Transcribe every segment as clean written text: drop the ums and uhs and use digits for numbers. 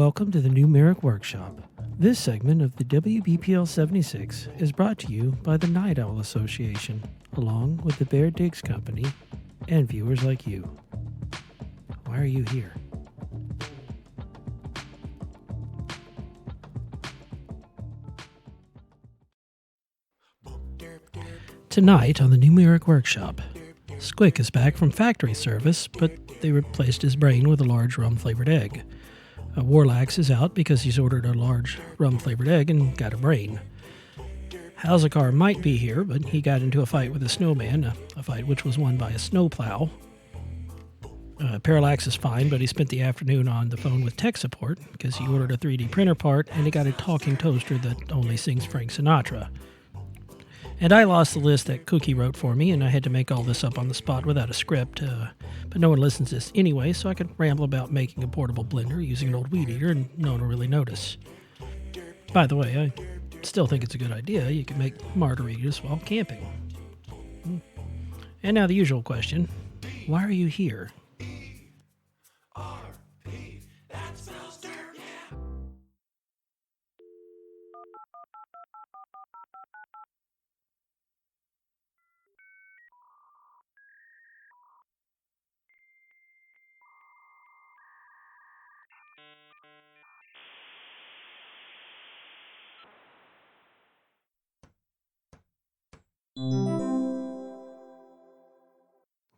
Welcome to the new Marik Workshop. This segment of the WBPL 76 is brought to you by the Night Owl Association, along with the Bear Digs Company and viewers like you. Why are you here? Tonight on the new Marik Workshop, Squick is back from factory service, but they replaced his brain with a large rum-flavored egg. Warlax is out because he's ordered a large rum-flavored egg and got a brain. Halzakar might be here, but he got into a fight with a snowman, a fight which was won by a snowplow. Parallax is fine, but he spent the afternoon on the phone with tech support because he ordered a 3D printer part and he got a talking toaster that only sings Frank Sinatra. And I lost the list that Cookie wrote for me, and I had to make all this up on the spot without a script. But no one listens to this anyway, so I could ramble about making a portable blender using an old weed eater, and no one will really notice. By the way, I still think it's a good idea. You can make margaritas while camping. And now the usual question. Why are you here?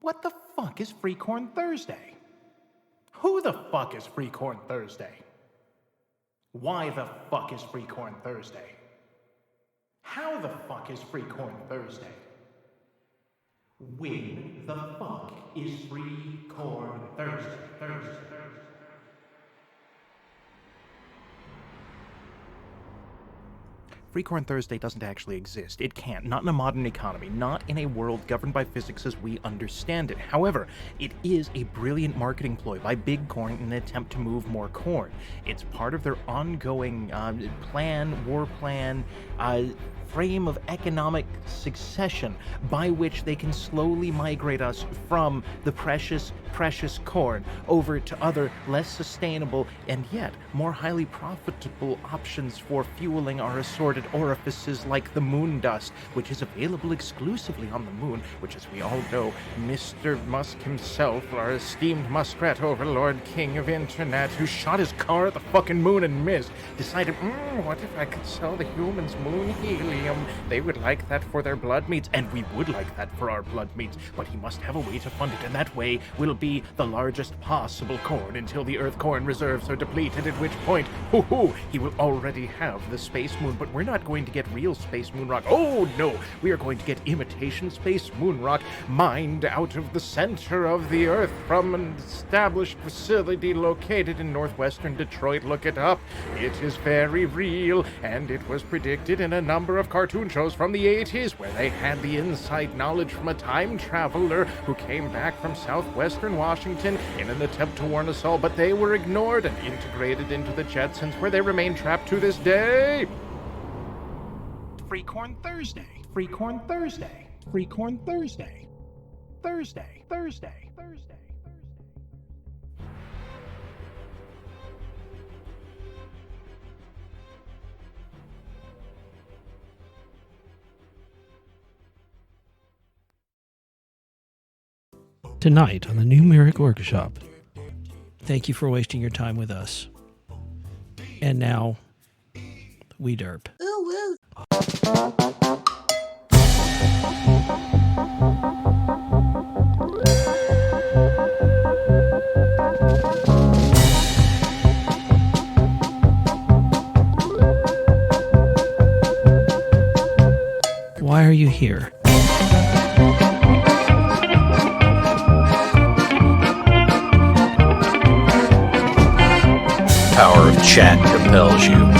What the fuck is Free Corn Thursday? Who the fuck is Free Corn Thursday? Why the fuck is Free Corn Thursday? How the fuck is Free Corn Thursday? When the fuck is Free Corn Thursday? Free Corn Thursday doesn't actually exist. It can't. Not in a modern economy. Not in a world governed by physics as we understand it. However, it is a brilliant marketing ploy by Big Corn in an attempt to move more corn. It's part of their ongoing war plan, frame of economic succession by which they can slowly migrate us from the precious corn over to other less sustainable and yet more highly profitable options for fueling our assorted orifices like the moon dust, which is available exclusively on the moon, which, as we all know, Mr. Musk himself, our esteemed muskrat overlord, king of internet, who shot his car at the fucking moon and missed, decided, what if I could sell the humans moon helium? They would like that for their blood meats, and we would like that for our blood meats, but he must have a way to fund it, and that way will be the largest possible corn until the Earth corn reserves are depleted, at which point, he will already have the space moon. But we're not going to get real space moon rock. Oh no, we are going to get imitation space moon rock mined out of the center of the Earth from an established facility located in northwestern Detroit. Look it up. It is very real, and it was predicted in a number of cartoon shows from the 80s where they had the inside knowledge from a time traveler who came back from southwestern Washington in an attempt to warn us all, but they were ignored and integrated into the Jetsons, where they remain trapped to this day. Free Corn Thursday. Free Corn Thursday. Free Corn Thursday. Thursday. Thursday. Thursday. Tonight on the new Marik Workshop. Thank you for wasting your time with us. And now, we derp. Ooh, woo. Why are you here? Power of chat compels you.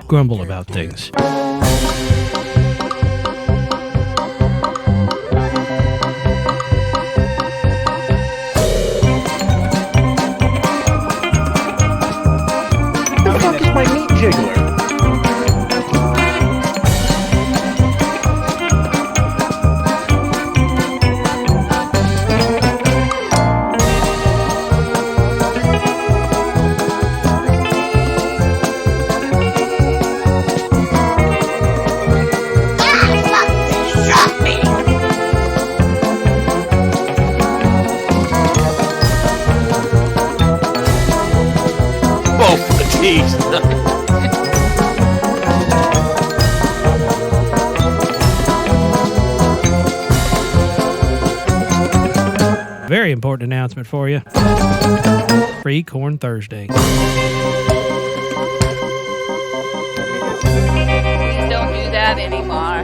Grumble about things. jiggler. Both the teeth. Very important announcement for you. Free Corn Thursday. Please don't do that anymore.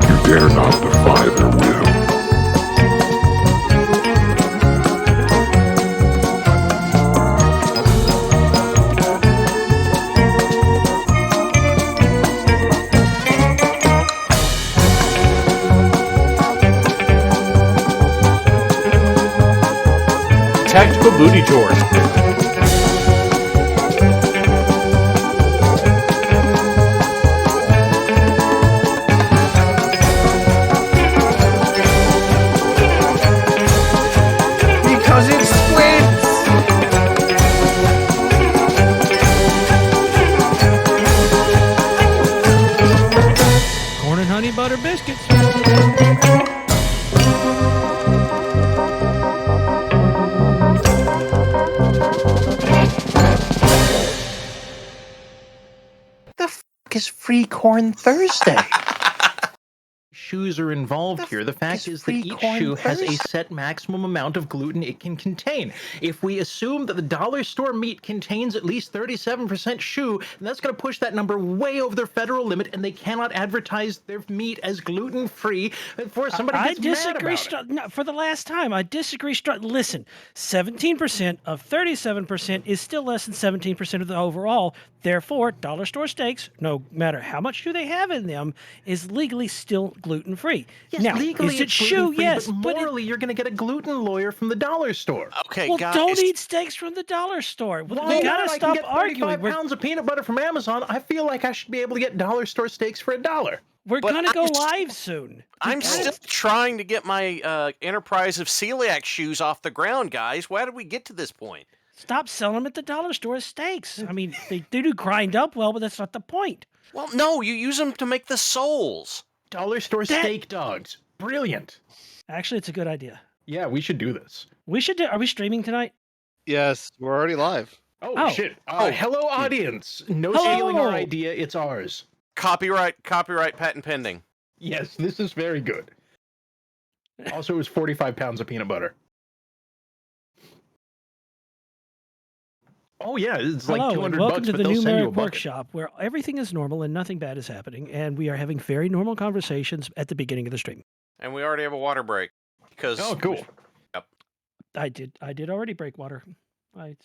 You dare not defy their will. Tactical booty chores. Because it's squids! Corn and honey butter biscuits. The f is Free Corn Thursday? Shoes are involved here. The fact is that each shoe has a set maximum amount of gluten it can contain. If we assume that the dollar store meat contains at least 37% shoe, then that's going to push that number way over their federal limit, and they cannot advertise their meat as gluten-free before somebody I gets disagree. mad about it. No, for the last time, I disagree. Listen, 17% of 37% is still less than 17% of the overall. Therefore, dollar store steaks, no matter how much shoe they have in them, is legally still gluten-free. Yes, now, legally is it it's shoe? gluten-free, Yes, but morally you're going to get a gluten lawyer from the dollar store. Okay, well, guys. don't eat steaks from the dollar store. Why We not? gotta I can stop get 35 arguing. pounds of peanut butter from Amazon. I feel like I should be able to get dollar store steaks for $1. We're But gonna go I'm live soon. I'm still trying to get my enterprise of celiac shoes off the ground, guys. Why did we get to this point? Stop selling them at the dollar store as steaks. I mean, they do grind up well, but that's not the point. Well, no, you use them to make the soles. Dollar store steak dogs. Brilliant. Actually, it's a good idea. Yeah, we should do this. We should do. Are we streaming tonight? Yes, we're already live. Oh, shit. Hello, audience. No Hello. stealing our idea. It's ours. Copyright, patent pending. Yes, this is very good. Also, it was 45 pounds of peanut butter. Oh, yeah, it's like Hello, 200 and welcome bucks, to but the they'll new send you a Marik bucket. Workshop, where everything is normal and nothing bad is happening, and we are having very normal conversations at the beginning of the stream. And we already have a water break. Because Oh, cool. I did already break water. I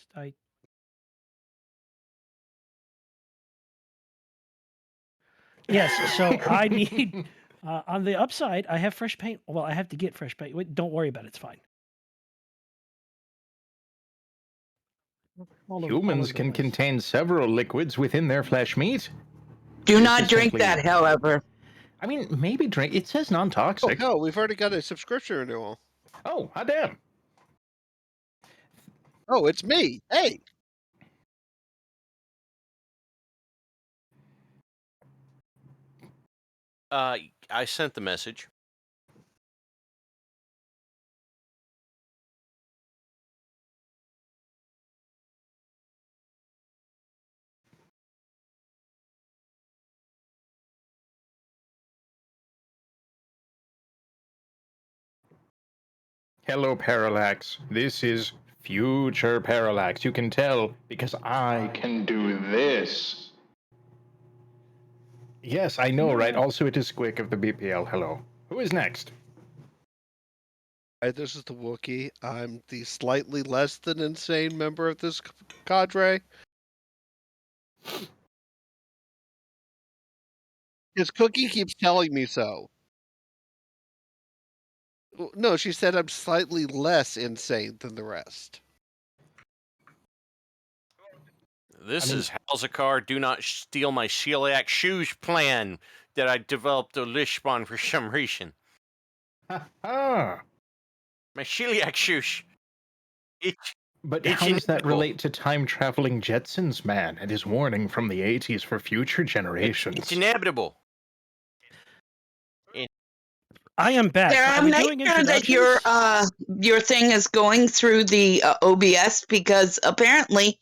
Yes, so I need on the upside, I have fresh paint. Well, I have to get fresh paint. Wait, don't worry about it. It's fine. All over- all Humans over the can place. contain several liquids within their flesh meat. Do not Just drink simply- that, however. I mean, maybe drink. It says Oh, non-toxic. no, we've already got a subscription renewal. Oh, hot damn. Oh, it's me. Hey. I sent the message. Hello, Parallax. This is future Parallax. You can tell because I can do this. Yes, I know, right? Also, it is Squick of the BPL. Hello. Who is next? Hi, this is the Wookiee. I'm the slightly less than insane member of this cadre. His cookie keeps telling me so. No, she said I'm slightly less insane than the rest. This is Halzakar, do not steal my celiac shoes plan that I developed a Lishbon for some reason. Ah, My celiac shoes. but It's how does that inevitable. relate to time-traveling Jetsons man and his warning from the 80s for future generations? It's inevitable. I am back. Sarah, Are we make doing sure that introductions? your thing is going through the OBS because apparently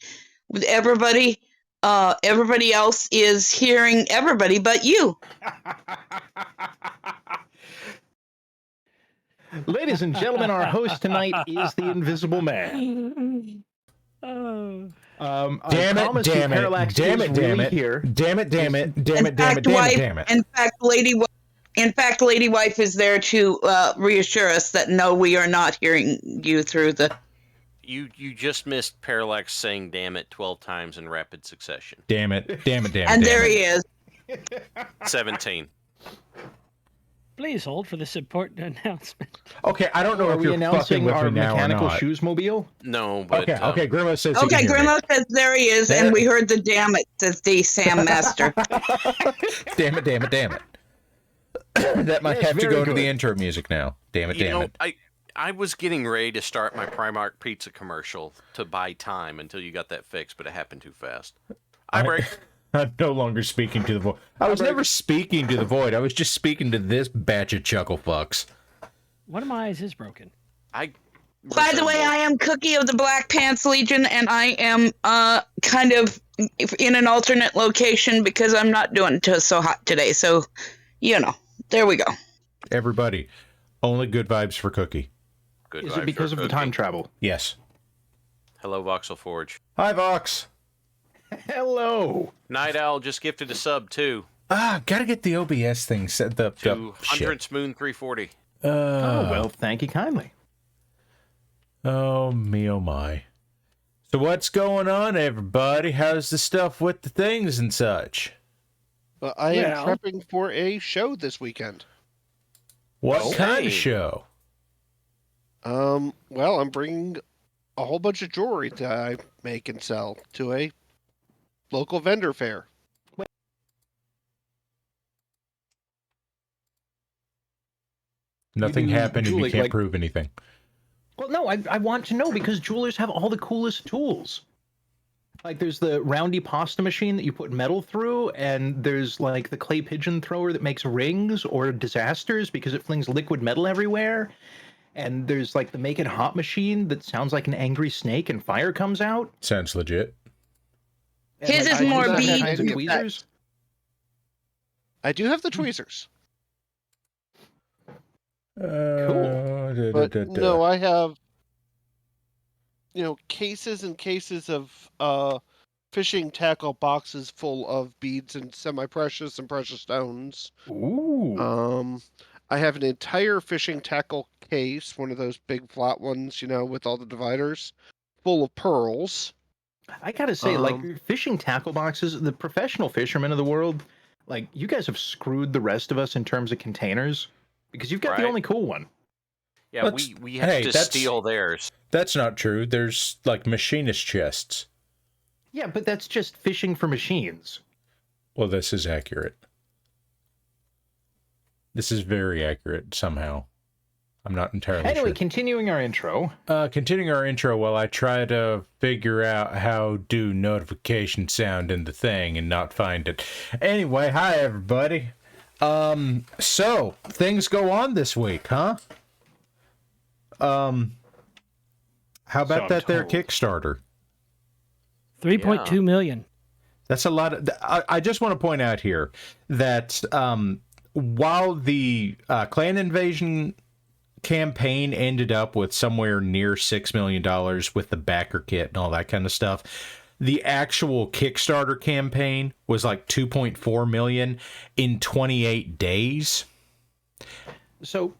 everybody else is hearing everybody but you. Ladies and gentlemen, our host tonight is the Invisible Man. Oh. Damn it, damn it, damn it, damn it, Here. damn it, damn it, damn it, In damn it, fact, damn it, wife, damn it. in fact, Lady Wife is there to reassure us that no, we are not hearing you through the. You just missed Parallax saying damn it 12 times in rapid succession. Damn it, damn it, damn it. And damn there it. he is. 17. Please hold for this important announcement. Okay, I don't know Are if we you're fucking announcing with our me now or mechanical not. shoes mobile? No, but Okay, okay, Grimo says he Okay, can hear me. Grimmo says there he is, and we heard the damn it, says the Sam Master. Damn it, damn it, damn it. That might Yes, have to very go to good. the intro music now. Damn it, you damn know, it. I was getting ready to start my Primark pizza commercial to buy time until you got that fixed, but it happened too fast. I break. I'm no longer speaking to the void. I was never speaking to the void. I was just speaking to this batch of chuckle fucks. One of my eyes is broken. By the way, I am Cookie of the Black Pants Legion, and I am kind of in an alternate location because I'm not doing so hot today. So, you know, there we go. Everybody, only good vibes for Cookie. Good Is vibes it because for of the Cookie. time travel? Yes. Hello, Voxel Forge. Hi, Vox. Hello. Night Owl just gifted a sub too Gotta get the OBS thing set up. to Shit. Hundredths Moon 340. Oh, well, thank you kindly. Oh, me, oh, my. So what's going on, everybody? How's the stuff with the things and such? I am Well- prepping for a show this weekend. What kind Same. of show? Well, I'm bringing a whole bunch of jewelry that I make and sell to a local vendor fair. Nothing do happened and you jewelry, can't like- prove anything. Well, no, I want to know because jewelers have all the coolest tools. Like, there's the roundy pasta machine that you put metal through, and there's, like, the clay pigeon thrower that makes rings or disasters because it flings liquid metal everywhere. And there's, like, the make it hot machine that sounds like an angry snake and fire comes out. Sounds legit. And, His like, is I do more that with beads. kinds of tweezers. I do have the tweezers, Cool. but no, I have, cases and cases of fishing tackle boxes full of beads and semi-precious and precious stones. Ooh. I have an entire fishing tackle case, one of those big flat ones, with all the dividers, full of pearls. I gotta say, like, fishing tackle boxes, the professional fishermen of the world, like, you guys have screwed the rest of us in terms of containers because you've got the Right. only cool one. Yeah, Let's- we have hey, to that's- steal theirs. That's not true. There's, like, machinist chests. Yeah, but that's just fishing for machines. Well, this is accurate. This is very accurate somehow. I'm not entirely Anyway, sure. continuing our intro. Continuing our intro while I try to figure out how do notification sound in the thing and not find it. Anyway, hi everybody. So things go on this week, huh? How about So I'm that there told. Kickstarter? 3.2 million. That's a lot of. I just want to point out here that while the clan invasion campaign ended up with somewhere near $6 million with the backer kit and all that kind of stuff, the actual Kickstarter campaign was like 2.4 million in 28 days. So,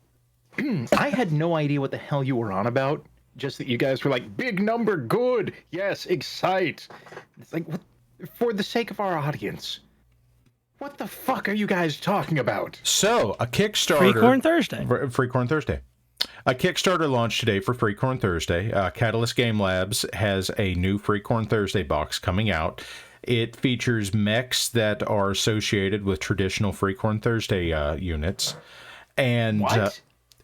I had no idea what the hell you were on about. Just that you guys were like, big number, good, yes, excite. It's like, what? For the sake of our audience, what the fuck are you guys talking about? So a Kickstarter. Free Corn Thursday. Free Corn Thursday. A Kickstarter launched today for Free Corn Thursday. Catalyst Game Labs has a new Free Corn Thursday box coming out. It features mechs that are associated with traditional Free Corn Thursday units, and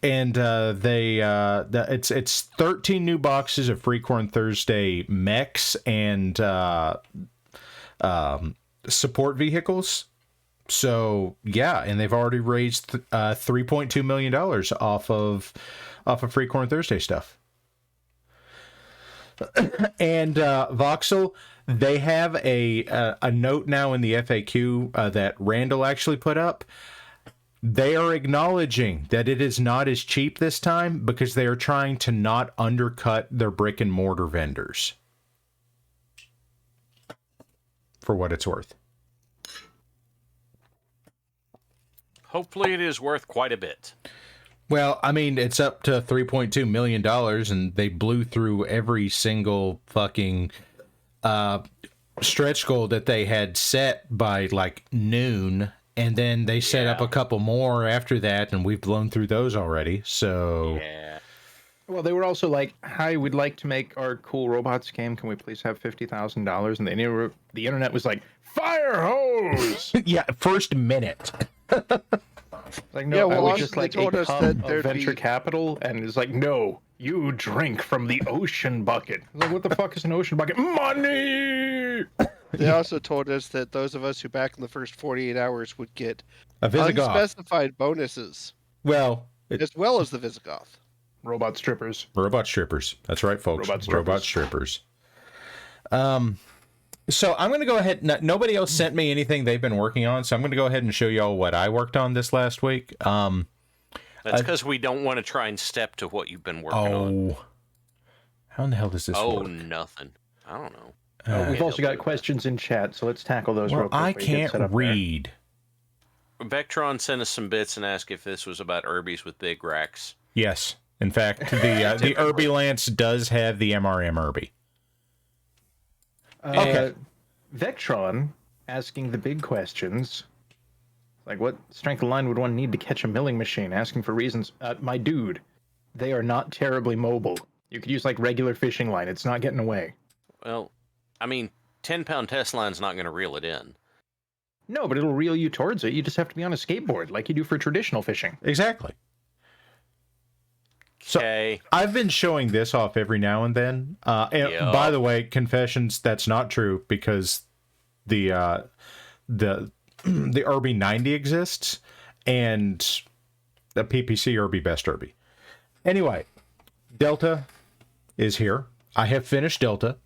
it's 13 new boxes of Free Corn Thursday mechs and support vehicles. So yeah, and they've already raised $3.2 million off of Free Corn Thursday stuff. And Voxel, they have a note now in the FAQ that Randall actually put up. They are acknowledging that it is not as cheap this time because they are trying to not undercut their brick and mortar vendors. For what it's worth. Hopefully it is worth quite a bit. Well, I mean, it's up to $3.2 million, and they blew through every single fucking stretch goal that they had set by, like, noon, and then they set up a couple more after that, and we've blown through those already, so... Yeah. Well, they were also like, "Hi, we'd like to make our cool robots game. Can we please have $50,000?" And the internet was like, "Fire hose!" Yeah, first minute. Like, no, I would just like a cup of venture capital, and it's like, "No, you drink from the ocean bucket." Like, what the fuck is an ocean bucket? Money! They also told us that those of us who back in the first 48 hours would get a Visigoth. Unspecified bonuses. Well, as well as the Visigoth. Robot strippers. Robot strippers. That's right, folks. Robot strippers. So I'm going to go ahead. Nobody else sent me anything they've been working on, so I'm going to go ahead and show y'all what I worked on this last week. That's because we don't want to try and step to what you've been working on. How in the hell does this work? Oh, nothing. I don't know. We've also got questions in chat, so let's tackle those real quick. I can't read. Vectron sent us some bits and asked if this was about Irbies with big racks. Yes. In fact, the Irby Lance does have the MRM Irby. Okay. Vectron asking the big questions. Like, what strength of line would one need to catch a milling machine? Asking for reasons. My dude, they are not terribly mobile. You could use, like, regular fishing line. It's not getting away. Well, I mean, 10-pound test line's not going to reel it in. No, but it'll reel you towards it. You just have to be on a skateboard, like you do for traditional fishing. Exactly. So I've been showing this off every now and then. And by the way, confessions, that's not true because the Irby 90 exists and the PPC Irby Best Irby. Anyway, Delta is here. I have finished Delta.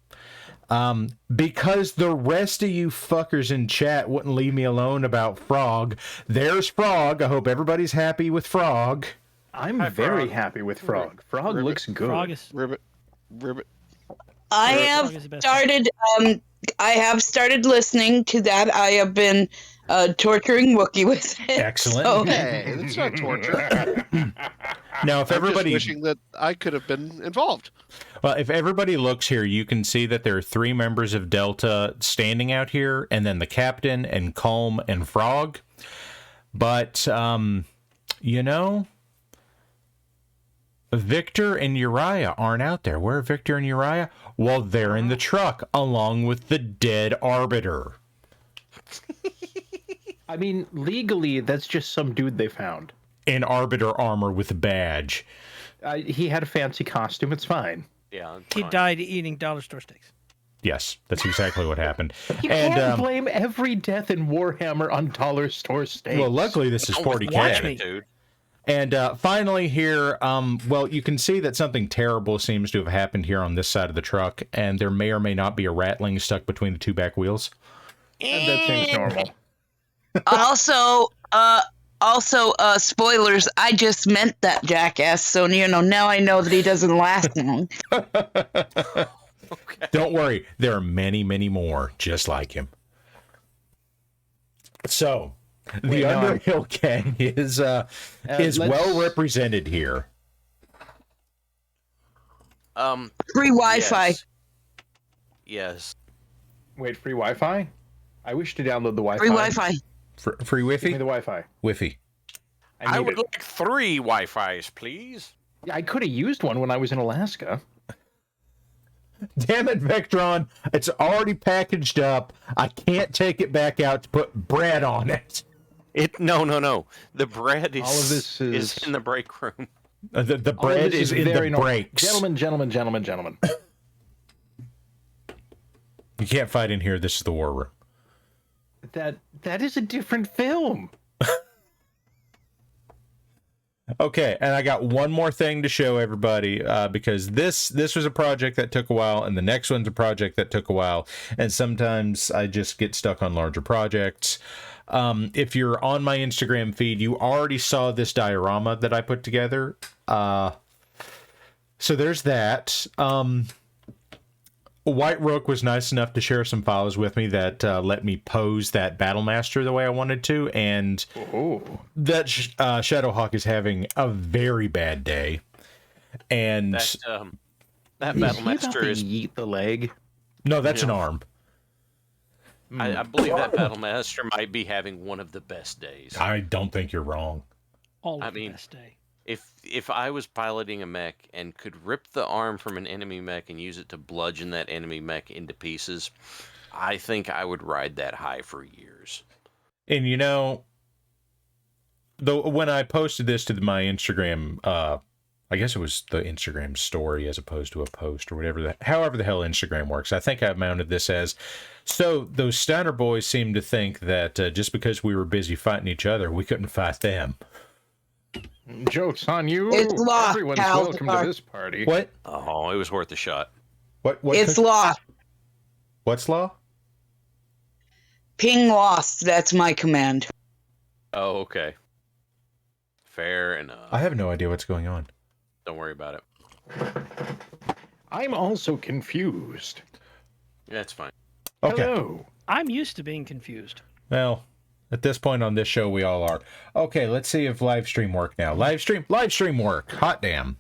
Because the rest of you fuckers in chat wouldn't leave me alone about Frog. There's Frog. I hope everybody's happy with Frog. I'm very happy with Frog. Frog looks good. Frog is... Ribbit. I have started listening to that. I have been torturing Wookiee with it. Excellent. So. Hey, that's not torture. Now, if everybody just wishing that I could have been involved. Well, if everybody looks here, you can see that there are 3 members of Delta standing out here, and then the captain and Culm and Frog. But you know, Victor and Uriah aren't out there. Where are Victor and Uriah? Well, they're in the truck, along with the dead Arbiter. I mean, legally, that's just some dude they found. In Arbiter armor with a badge. He had a fancy costume. It's fine. Yeah. He died eating dollar store steaks. Yes, that's exactly what happened. You can't blame every death in Warhammer on dollar store steaks. Well, luckily this is 40K. Watch me, dude. And finally here, well, you can see that something terrible seems to have happened here on this side of the truck, and there may or may not be a ratling stuck between the 2 back wheels. And that seems normal. Also, spoilers, I just meant that jackass, so, now I know that he doesn't last long. Okay. Don't worry, there are many, many more just like him. So, the Underhill Gang is well represented here. Free Wi-Fi. Yes. Wait, free Wi-Fi? I wish to download the Wi-Fi. Free Wi-Fi. Free Wi-Fi? Give me the Wi-Fi. Wi-Fi. I would like 3 Wi-Fis, please. I could have used one when I was in Alaska. Damn it, Vectron. It's already packaged up. I can't take it back out to put bread on it. No. The bread is, All of this is in the break room. The All of bread this is in the normal. breaks. Gentlemen. You can't fight in here. This is the war room. That is a different film. Okay, and I got one more thing to show everybody because this was a project that took a while, and the next one's a project that took a while, and sometimes I just get stuck on larger projects. If you're on my Instagram feed, you already saw this diorama that I put together. So there's that. White Rook was nice enough to share some files with me that let me pose that Battlemaster the way I wanted to, and that Shadowhawk is having a very bad day. And that Battlemaster is eat the leg. No, that's an arm. I believe that Battlemaster might be having one of the best days. I don't think you're wrong. The best day. If I was piloting a mech and could rip the arm from an enemy mech and use it to bludgeon that enemy mech into pieces, I think I would ride that high for years. And you know, when I posted this to my Instagram, I guess it was the Instagram story as opposed to a post or whatever, however the hell Instagram works. I think I mounted this as, so those Steiner boys seem to think that just because we were busy fighting each other, we couldn't fight them. Joke's on you. It's lost, Everyone's pal. welcome to this party. What? Oh, it was worth a shot. What It's lost. What's law? Ping lost. That's my command. Oh, okay. Fair enough. I have no idea what's going on. Don't worry about it. I'm also confused. That's fine. Okay. Hello. I'm used to being confused. Well, at this point on this show, we all are. Okay, let's see if live stream work now. Live stream work. Hot damn.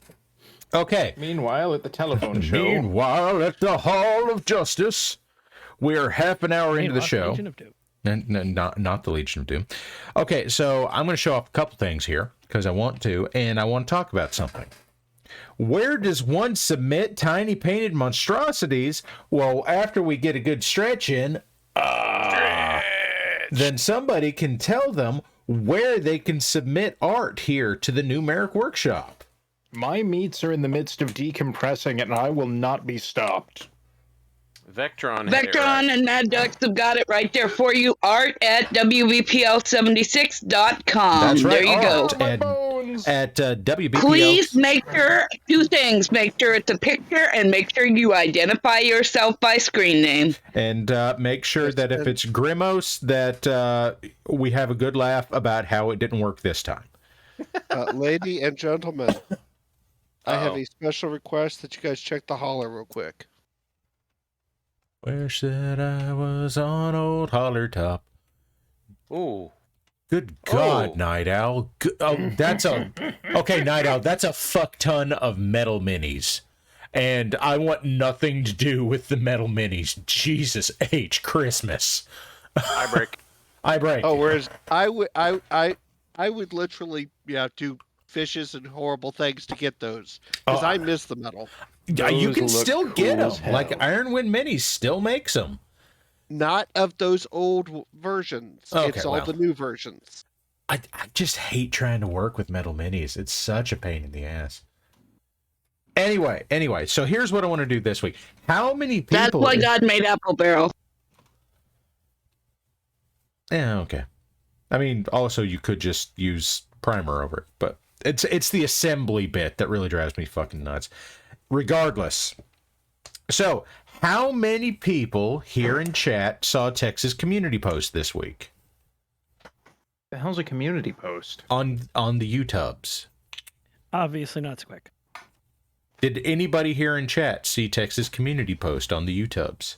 Okay. Meanwhile, at the telephone show. Meanwhile, at the Hall of Justice, we're half an hour into the show. Legion of Doom. Not the Legion of Doom. Okay, so I'm going to show off a couple things here because I want to, and I want to talk about something. Where does one submit tiny painted monstrosities? Well, after we get a good stretch in, then somebody can tell them where they can submit art here to the new Marik Workshop. My meats are in the midst of decompressing, and I will not be stopped. Vectron And Mad Ducks have got it right there for you. Art at WVPL76.com. That's right. There you go. At WBPL. Please make sure, two things. Make sure it's a picture and make sure you identify yourself by screen name. And make sure that if it's Grimos, that we have a good laugh about how it didn't work this time. Lady and gentlemen, I have a special request that you guys check the holler real quick. Where said I was on old Holler Top? Ooh. Good God, Night Owl. Okay, Night Owl, that's a fuck ton of metal minis. And I want nothing to do with the metal minis. Jesus H. Christmas. I break. Oh, whereas I would literally do fishes and horrible things to get those because I miss the metal. Yeah, you can Those still look get cool them. as hell. Like Ironwind Minis still makes them. Not of those old versions. Okay, It's all well. the new versions. I just hate trying to work with metal minis. It's such a pain in the ass. Anyway, so here's what I want to do this week. How many people... That's why God made Apple Barrel. Yeah, okay. I mean, also you could just use primer over it, but it's the assembly bit that really drives me fucking nuts. Regardless. So, how many people here in chat saw Texas Community Post this week? The hell's a community post? On the YouTubes. Obviously not so quick. Did anybody here in chat see Texas Community Post on the YouTubes?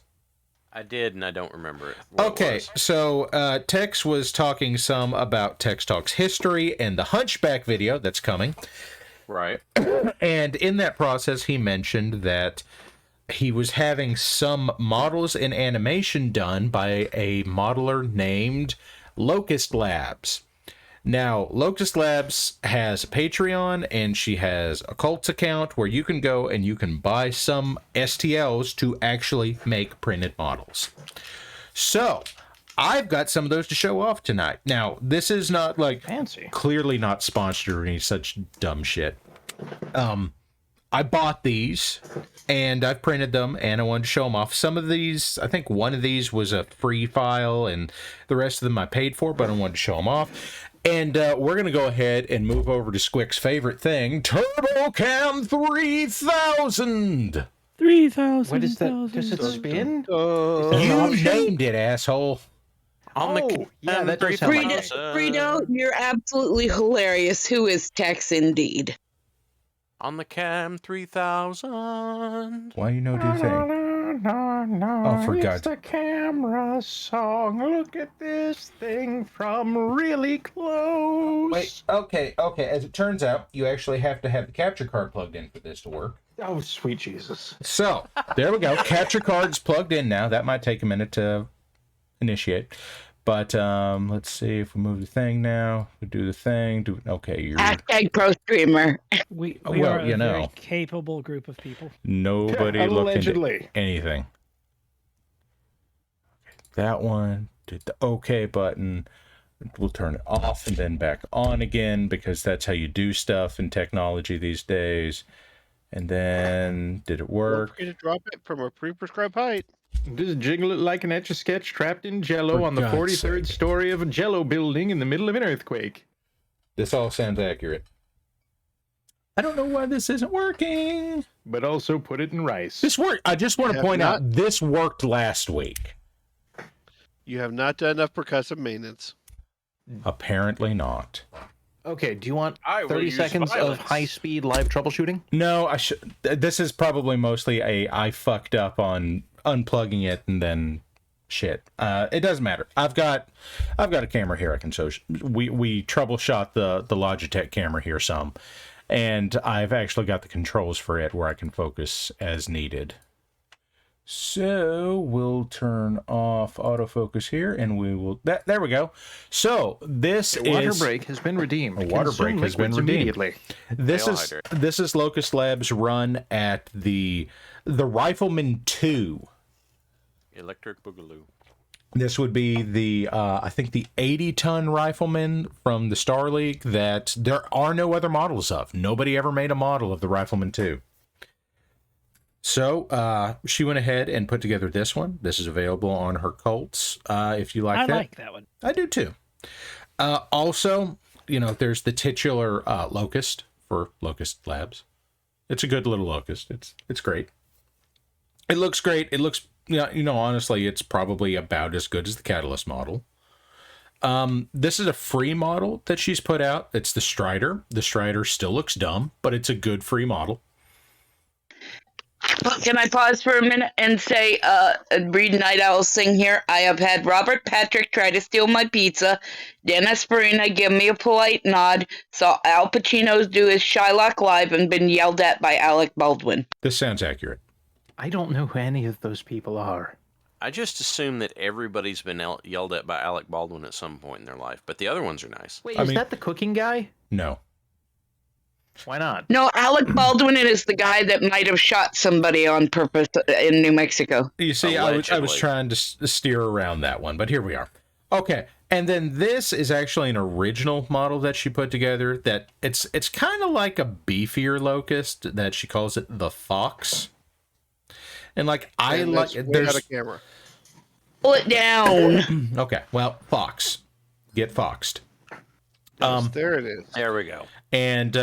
I did, and I don't remember it. Okay, so Tex was talking some about Tex Talk's history and the Hunchback video that's coming. Right. And in that process, he mentioned that he was having some models in animation done by a modeler named Locust Labs. Now, Locust Labs has a Patreon, and she has a Cults account where you can go and you can buy some STLs to actually make printed models. So, I've got some of those to show off tonight. Now, this is not like Fancy. Clearly not sponsored or any such dumb shit. I bought these and I've printed them and I wanted to show them off. Some of these, I think one of these was a free file and the rest of them I paid for, but I wanted to show them off. And we're going to go ahead and move over to Squick's favorite thing, TurboCam 3000. 3,000. What is that? Does it spin? You named it, asshole. On the yeah, that does sound like it. Frito, you're absolutely hilarious. Who is Tex indeed? On the Cam 3000. Why you know do thing? Oh, for it's God's- the camera song. Look at this thing from really close. Wait, okay. As it turns out, you actually have to have the capture card plugged in for this to work. Oh, sweet Jesus. So, there we go. Capture card's plugged in now. That might take a minute to initiate. But let's see if we move the thing now. We do the thing. Okay, you're Hashtag pro streamer. We Well, are a you know. very capable group of people. nobody looked into Allegedly. anything. That one did the OK button. We'll turn it off and then back on again because that's how you do stuff in technology these days. And then did it Don't work? forget to drop it from a pre-prescribed height. Just jiggle it like an Etch-a-Sketch trapped in Jello For on the God's 43rd sake. story of a Jello building in the middle of an earthquake. This all sounds accurate. I don't know why this isn't working. But also put it in rice. This worked. I just want to Have point not- out this worked last week. You have not done enough percussive maintenance. Apparently not. Okay, do you want I will 30 use seconds violence. of high-speed live troubleshooting? No, I should. This is probably mostly I fucked up on unplugging it and then shit. It doesn't matter. I've got a camera here I can show. We troubleshot the Logitech camera here some, and I've actually got the controls for it where I can focus as needed. So we'll turn off autofocus here, and we will. There we go. So this A water is break has been redeemed. A water Consume break has been liquids redeemed. immediately. This They all is hydrate. this is Locust Labs run at the Rifleman 2. Electric Boogaloo. This would be the I think the 80-ton Rifleman from the Star League that there are no other models of. Nobody ever made a model of the Rifleman 2. So she went ahead and put together this one. This is available on her Colts. If you like I that, like that one. I do too. Also, there's the titular Locust for Locust Labs. It's a good little Locust. It's great. It looks great. It looks, honestly, it's probably about as good as the Catalyst model. This is a free model that she's put out. It's the Strider. The Strider still looks dumb, but it's a good free model. Can I pause for a minute and say, read Night Owl's thing here? I have had Robert Patrick try to steal my pizza, Dennis Farina give me a polite nod, saw Al Pacino's do his Shylock live, and been yelled at by Alec Baldwin. This sounds accurate. I don't know who any of those people are. I just assume that everybody's been yelled at by Alec Baldwin at some point in their life, but the other ones are nice. Wait, I is mean- that the cooking guy? No. Why not? No, Alec Baldwin is the guy that might have shot somebody on purpose in New Mexico. You see, I was Allegedly. trying to steer around that one, but here we are. Okay, and then this is actually an original model that she put together. That it's kind of like a beefier Locust. That she calls it the Fox. And And that's way out of camera. Pull it down. Okay, well, Fox, get foxed. Yes, there it is. There we go. And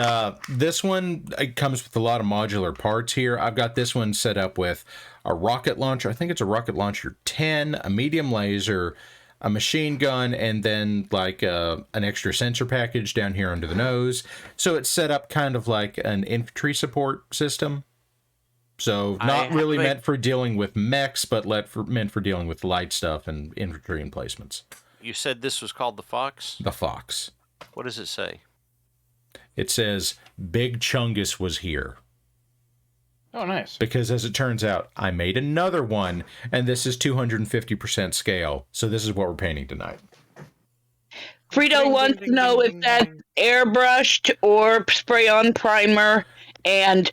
this one, it comes with a lot of modular parts here. I've got this one set up with a rocket launcher. I think it's a rocket launcher 10, a medium laser, a machine gun, and then an extra sensor package down here under the nose. So it's set up kind of like an infantry support system. So not really meant for dealing with mechs, but meant for dealing with light stuff and infantry emplacements. You said this was called the Fox? The Fox. What does it say? It says, Big Chungus was here. Oh, nice. Because as it turns out, I made another one, and this is 250% scale. So this is what we're painting tonight. Frito wants to know if that's airbrushed or spray-on primer, and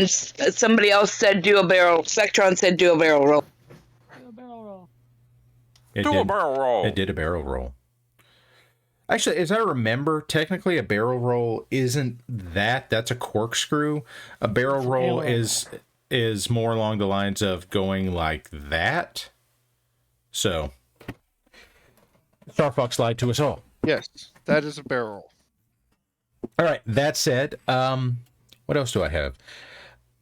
somebody else said do a barrel. Sectron said do a barrel roll. Do a barrel roll. It Do a barrel roll. It did a barrel roll. Actually, as I remember, technically a barrel roll isn't that. That's a corkscrew. A barrel roll is more along the lines of going like that. So, Star Fox lied to us all. Yes, that is a barrel. All right. That said, what else do I have?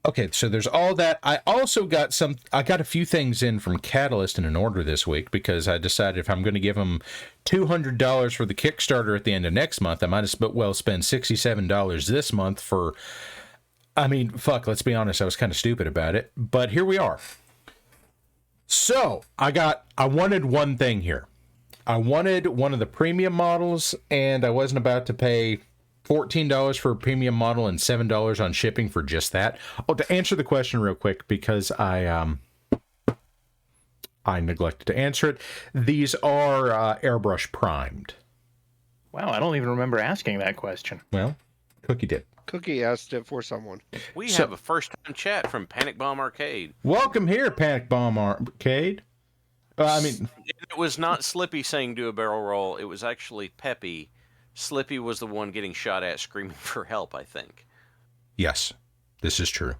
Okay, so there's all that. I also got I got a few things in from Catalyst in an order this week because I decided if I'm going to give them $200 for the Kickstarter at the end of next month, I might as well spend $67 this month for. I mean, fuck. Let's be honest. I was kind of stupid about it, but here we are. So I wanted one thing here. I wanted one of the premium models, and I wasn't about to pay $14 for a premium model and $7 on shipping for just that. Oh, to answer the question real quick, because I neglected to answer it. These are airbrush primed. Wow, I don't even remember asking that question. Well, Cookie did. Cookie asked it for someone. We have a first-time chat from Panic Bomb Arcade. Welcome here, Panic Bomb Arcade. It was not Slippy saying do a barrel roll. It was actually Peppy. Slippy was the one getting shot at screaming for help, I think. Yes, this is true.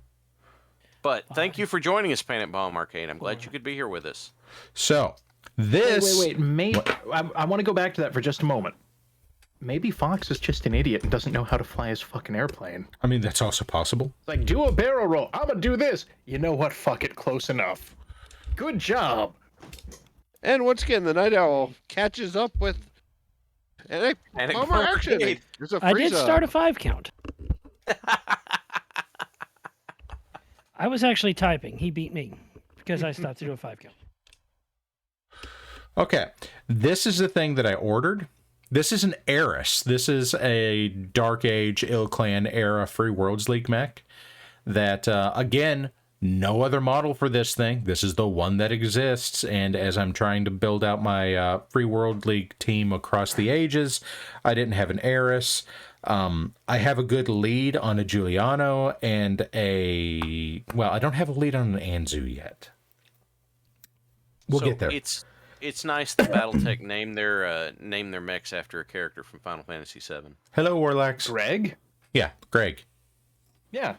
But thank you for joining us, Panic Bomb Arcade. I'm glad you could be here with us. So, this... Wait. Maybe I want to go back to that for just a moment. Maybe Fox is just an idiot and doesn't know how to fly his fucking airplane. I mean, that's also possible. It's like, do a barrel roll. I'm gonna do this. You know what? Fuck it. Close enough. Good job. And once again, the Night Owl catches up with Panic Bomber Bomb action. Arcade. There's a I did Frieza. start a 5 count. I was actually typing. He beat me because I stopped to do a 5 count. Okay, this is the thing that I ordered. This is an Eris. This is a Dark Age, Ill-Clan era Free Worlds League mech that, again, no other model for this thing. This is the one that exists, and as I'm trying to build out my Free World League team across the ages, I didn't have an Eris. I have a good lead on a Giuliano and I don't have a lead on an Anzu yet. We'll get there. It's nice that BattleTech named their mechs after a character from Final Fantasy VII. Hello, Warlax. Greg? Yeah, Greg. Yeah.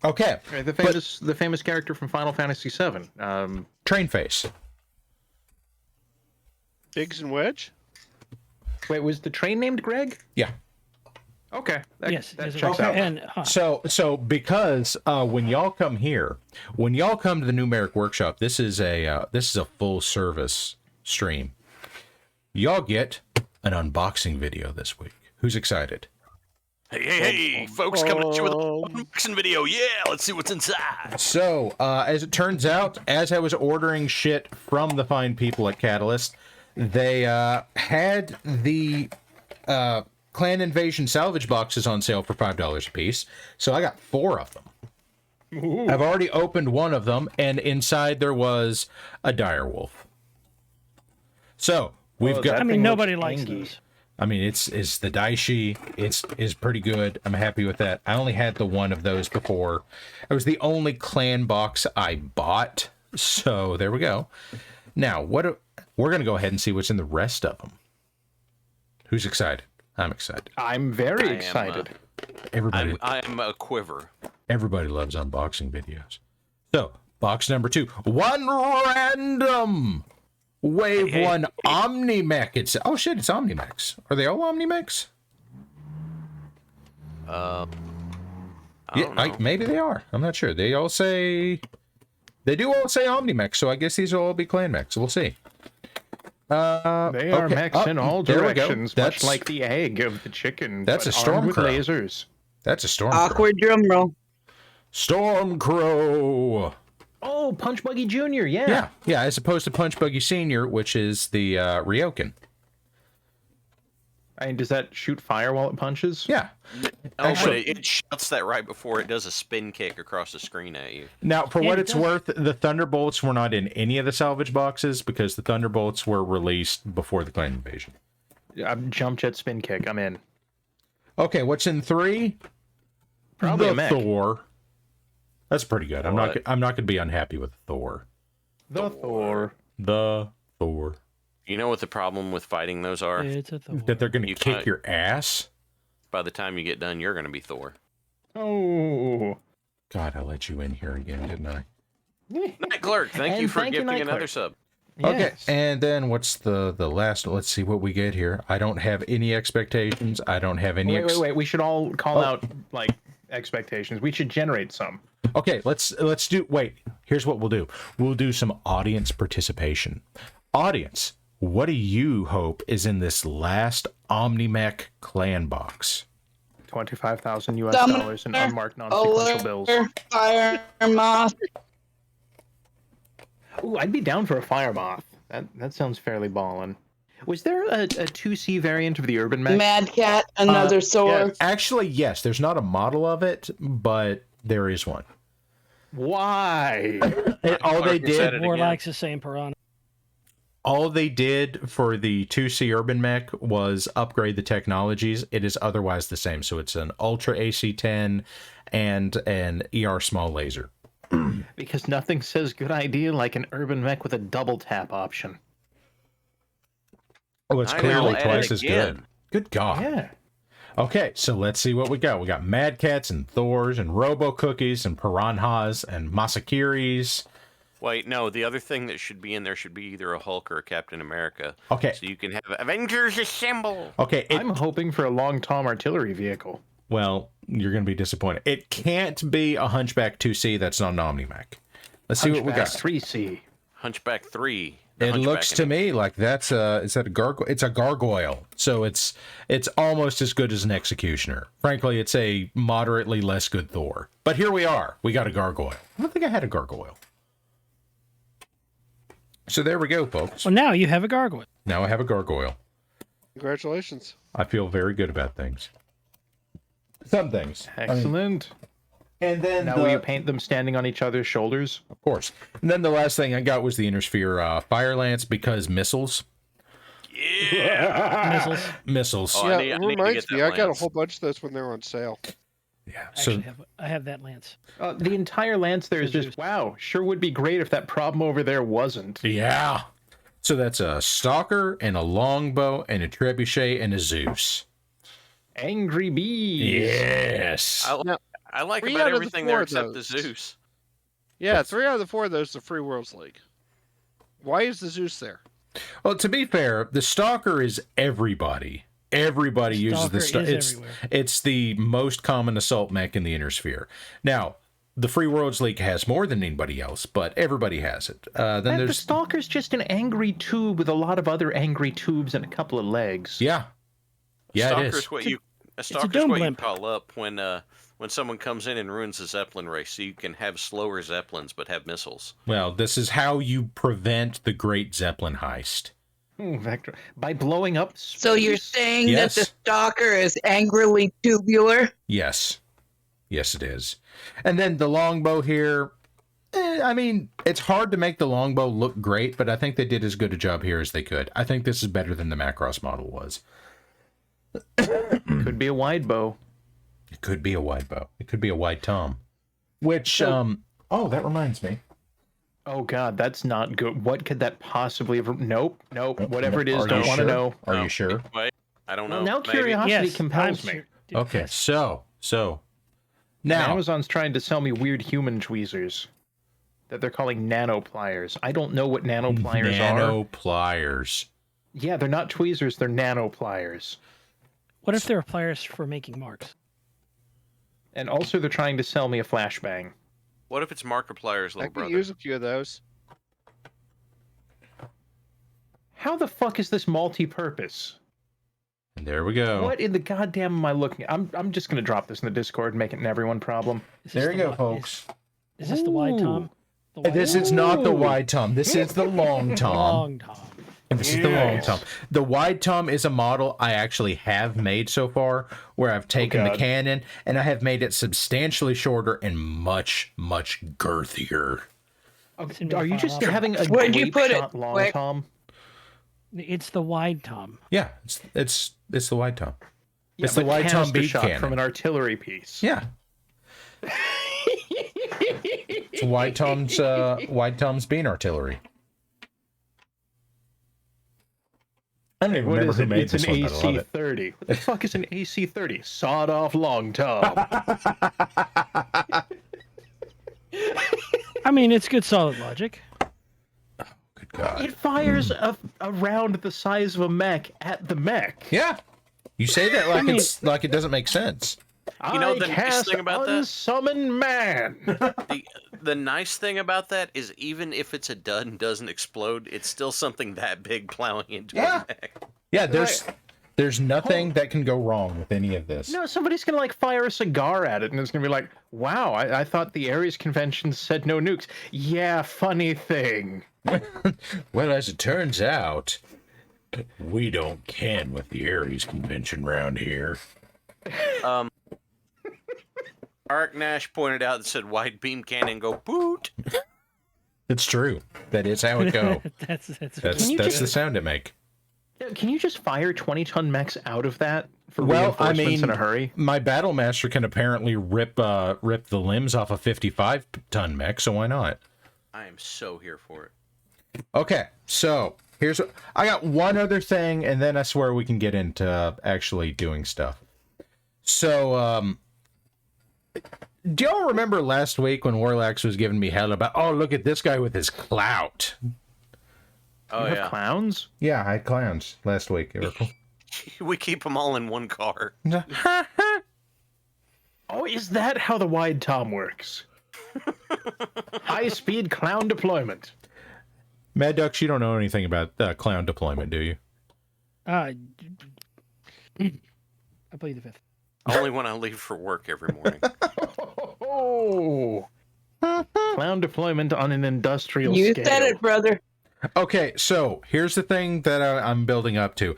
Okay. Right, the famous character from Final Fantasy VII. Train Face. Biggs and Wedge? Wait, was the train named Greg? Yeah. Okay. That Yes. checks out. And, So because when y'all come here, when y'all come to the new Marik Workshop, this is a full service stream. Y'all get an unboxing video this week. Who's excited? Hey, folks, coming at you with an unboxing video. Yeah, let's see what's inside. So, as it turns out, as I was ordering shit from the fine people at Catalyst, they had the Clan Invasion salvage boxes on sale for $5 a piece. So I got 4 of them. Ooh. I've already opened one of them, and inside there was a direwolf. So we've got. I mean, nobody likes those. I mean, it's the Daishi. It's pretty good. I'm happy with that. I only had the one of those before. It was the only clan box I bought. So there we go. Now, we're going to go ahead and see what's in the rest of them. Who's excited? I'm excited. I'm very excited. Everybody, I'm a quiver. Everybody loves unboxing videos. So, box number 2. One random Wave 1 Omni-Mech. It's Omni-Mechs. Are they all Omni-Mechs? I don't know. Maybe they are. I'm not sure. They do all say Omni-Mechs, so I guess these will all be Clan Mechs. We'll see. They are mechs in all directions, much like the egg of the chicken. That's a Stormcrow with Stormcrow. lasers. That's a Stormcrow. Awkward drum roll. Stormcrow. Oh, Punch Buggy Jr. Yeah. Yeah. As opposed to Punch Buggy Senior, which is the Ryokan. I mean, does that shoot fire while it punches? Yeah. Oh, Actually- but it shouts that right before it does a spin kick across the screen at you. Now, for Yeah, what it it's does. worth, the Thunderbolts were not in any of the salvage boxes because the Thunderbolts were released before the Clan Invasion. Jump jet spin kick. I'm in. Okay, what's in 3? Probably the a mech. Thor. That's pretty good. I'm not What? going to be unhappy with Thor. The Thor. The Thor. You know what the problem with fighting those are? It's a Thor. That they're going to You kick can't- your ass. By the time you get done, you're going to be Thor. Oh. God, I let you in here again, didn't I? Night Clerk, thank And you for thank you, gifting Night another Clerk. sub. Okay, Yes. and then what's the last? Let's see what we get here. I don't have any expectations. I don't have any. Wait. We should all call out like expectations. We should generate some. Okay, let's do. Wait, here's what we'll do. We'll do some audience participation. Audience, what do you hope is in this last OmniMech clan box? 25,000 US Summoner, dollars in unmarked non-sequential bills. Fire moth. Ooh, I'd be down for a fire moth. That sounds fairly ballin'. Was there a 2C variant of the Urban Mech? Mad Cat, another sword. Actually, yes. There's not a model of it, but there is one. Why? All they Clark said did, it More again. likes the same piranha. all they did for the 2C Urban Mech was upgrade the technologies. It is otherwise the same. So it's an Ultra AC-10 and an ER small laser. Because nothing says good idea like an Urban Mech with a double tap option. Oh, it's I know, clearly add it twice as again. good. Good God. Yeah. Okay, so let's see what we got. We got Mad Cats and Thors and Robo Cookies and Piranhas and Masakiris. Wait, no, the other thing that should be in there should be either a Hulk or a Captain America. Okay. So you can have Avengers Assemble! Okay, I'm hoping for a long Tom artillery vehicle. well, you're going to be disappointed. It can't be a Hunchback 2C that's not an OmniMech. Let's see what we Hunchback got. 3C. Hunchback 3. the It Hunchback looks in to it. me like that's is that a gargoyle? It's a gargoyle. So it's almost as good as an executioner. Frankly, it's a moderately less good Thor. But here we are. We got a gargoyle. I don't think I had a gargoyle. So there we go, folks. Well, now you have a gargoyle. Now I have a gargoyle. Congratulations. I feel very good about things. Some things. I mean, Excellent. and then Now will you paint them standing on each other's shoulders? of course. And then the last thing I got was the Inner Sphere Fire Lance because missiles. Missiles. Missiles. Oh, Yeah, I need it to reminds get me. that I got a lance. whole bunch of those when they were on sale. Yeah. Actually, So I have that lance. The entire lance there is just, wow, sure would be great if that problem over there wasn't. yeah. So that's a Stalker and a Longbow and a Trebuchet and a Zeus. Angry bees. Yes. I like Three about out of the everything four there of except the those. Zeus. Yeah, 3 out of the 4 of those are Free Worlds League. Why is the Zeus there? Well, to be fair, the Stalker is everybody. Everybody uses the Stalker Stalker. is everywhere. It's the most common assault mech in the Inner Sphere. Now, the Free Worlds League has more than anybody else, but everybody has it. Then The there's Stalker's just an angry tube with a lot of other angry tubes and a couple of legs. yeah, yeah, it Stalker's is. what a Stalker's dome what you blimp. call up when someone comes in and ruins the Zeppelin race, so you can have slower Zeppelins but have missiles. Well, this is how you prevent the Great Zeppelin heist. Vector. By blowing up space. So you're saying Yes. that the stalker is angrily tubular? Yes. Yes, it is. And then the longbow here, I mean, it's hard to make the longbow look great, but I think they did as good a job here as they could. I think this is better than the Macross model was. Could be a wide bow. It could be a wide bow. It could be a wide tom. Which, oh, that reminds me. Oh god, that's not good. What could that possibly have... Nope. Whatever it is, Are don't you want to sure? know. Are No. you sure? Wait, I don't know. Well, now Maybe. curiosity Yes, compels I'm me. sure. Okay, Yes. so. Now, Amazon's trying to sell me weird human tweezers that they're calling nano pliers. I don't know what nano pliers are. nano pliers. Yeah, they're not tweezers, they're nano pliers. What if there are pliers for making marks? And also they're trying to sell me a flashbang. What if it's Markiplier's I little could brother? use a few of those. How the fuck is this multi-purpose? And there we go. What in the goddamn am I looking at? I'm just gonna drop this in the Discord and make it an everyone problem. Is this There you the go, wi- folks. Is this the wide tom? The wide This tom? is not the wide tom. This is the long tom. Long tom. And this is the long tom. The wide tom is a model I actually have made so far, where I've taken the cannon and I have made it substantially shorter and much, much girthier. Are you just having a Where'd you grape put it, shot long Wick? tom? It's the wide tom. Yeah, it's the wide tom. Yeah, It's the but wide tom canister bead shot cannon. from an artillery piece. Yeah. It's wide tom's bean artillery. I don't even What remember is who it? made It's this an one, but I love it. AC-30. What the fuck is an AC-30? Sawed off long tom. I mean, it's good solid logic. Good God. It fires a round the size of a mech at the mech. Yeah. You say that like it's like it doesn't make sense. You know, I the nice cast thing about that? Unsummon man. The nice thing about that is even if it's a dud and doesn't explode, it's still something that big plowing into a mech. Yeah, there's nothing that can go wrong with any of this. No, somebody's gonna like fire a cigar at it, and it's gonna be like, "Wow, I thought the Ares convention said no nukes." Yeah, funny thing. Well, as it turns out, we don't can with the Ares convention round here. Mark Nash pointed out and said, "Wide beam cannon go boot." It's true. That is how it go. That's That's the sound it make. Can you just fire 20-ton mechs out of that for Well, I reinforcements mean, in a hurry? my battle master can apparently rip the limbs off a 55-ton mech, so why not? I am so here for it. Okay, so I got one other thing, and then I swear we can get into actually doing stuff. So, do y'all remember last week when Warlax was giving me hell about, oh, look at this guy with his clout? Oh, You yeah. have clowns? Yeah, I had clowns last week. We keep them all in one car. Oh, is that how the wide tom works? High-speed clown deployment. Mad Ducks, you don't know anything about clown deployment, do you? I plead the fifth. Only when I leave for work every morning. Oh, clown deployment on an industrial You scale. said it, brother. Okay, so here's the thing that I'm building up to.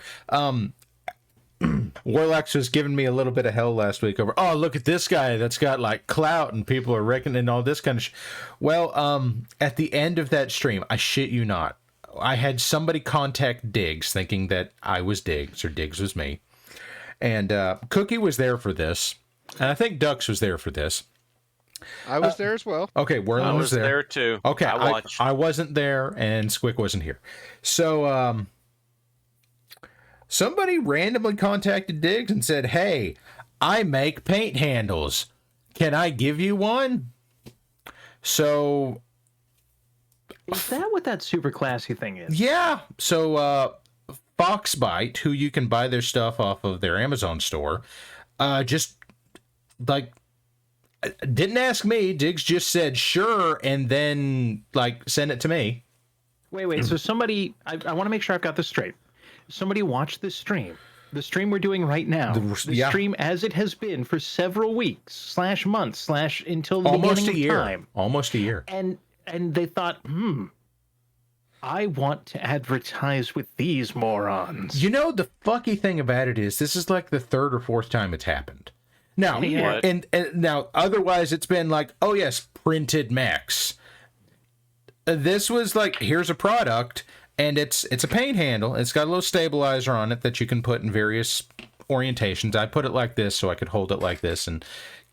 Warlax was giving me a little bit of hell last week over, oh, look at this guy that's got like clout and people are reckoning all this kind of Well, at the end of that stream, I shit you not, I had somebody contact Diggs thinking that I was Diggs or Diggs was me. And Cookie was there for this. And I think Ducks was there for this. I was there as well. Okay, Werlin I was there. there too. Okay, I watched. I wasn't there, and Squick wasn't here. So, somebody randomly contacted Diggs and said, hey, I make paint handles. Can I give you one? So... Is that what that super classy thing is? Yeah. So, Foxbite, who you can buy their stuff off of their Amazon store, just, like... didn't ask me. Diggs just said sure, and then like send it to me. Wait. So somebody, I want to make sure I've got this straight. Somebody watched this stream. The stream we're doing right now. The stream as it has been for several weeks / months / until the Almost beginning a year. of time. Almost a year. And they thought, I want to advertise with these morons. You know, the fucky thing about it is this is like the third or fourth time it's happened. Now, Yeah. and now, otherwise it's been like, oh yes, printed mechs. This was like, here's a product, and it's a paint handle. It's got a little stabilizer on it that you can put in various orientations. I put it like this so I could hold it like this and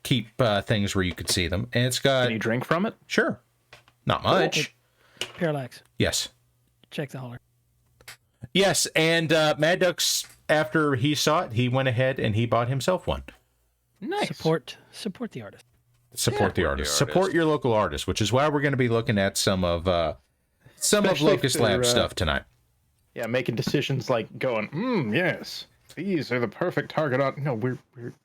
keep things where you could see them. And it's got... Can you drink from it? Sure. Not much. Parallax. Yes. Check the holler. Yes, and Mad Ducks, after he saw it, he went ahead and he bought himself one. Nice. Support the artist. Support the artist. Support your local artist, which is why we're going to be looking at some of Especially Locust for, Lab stuff tonight. Yeah, making decisions like going, yes, these are the perfect target. No, we're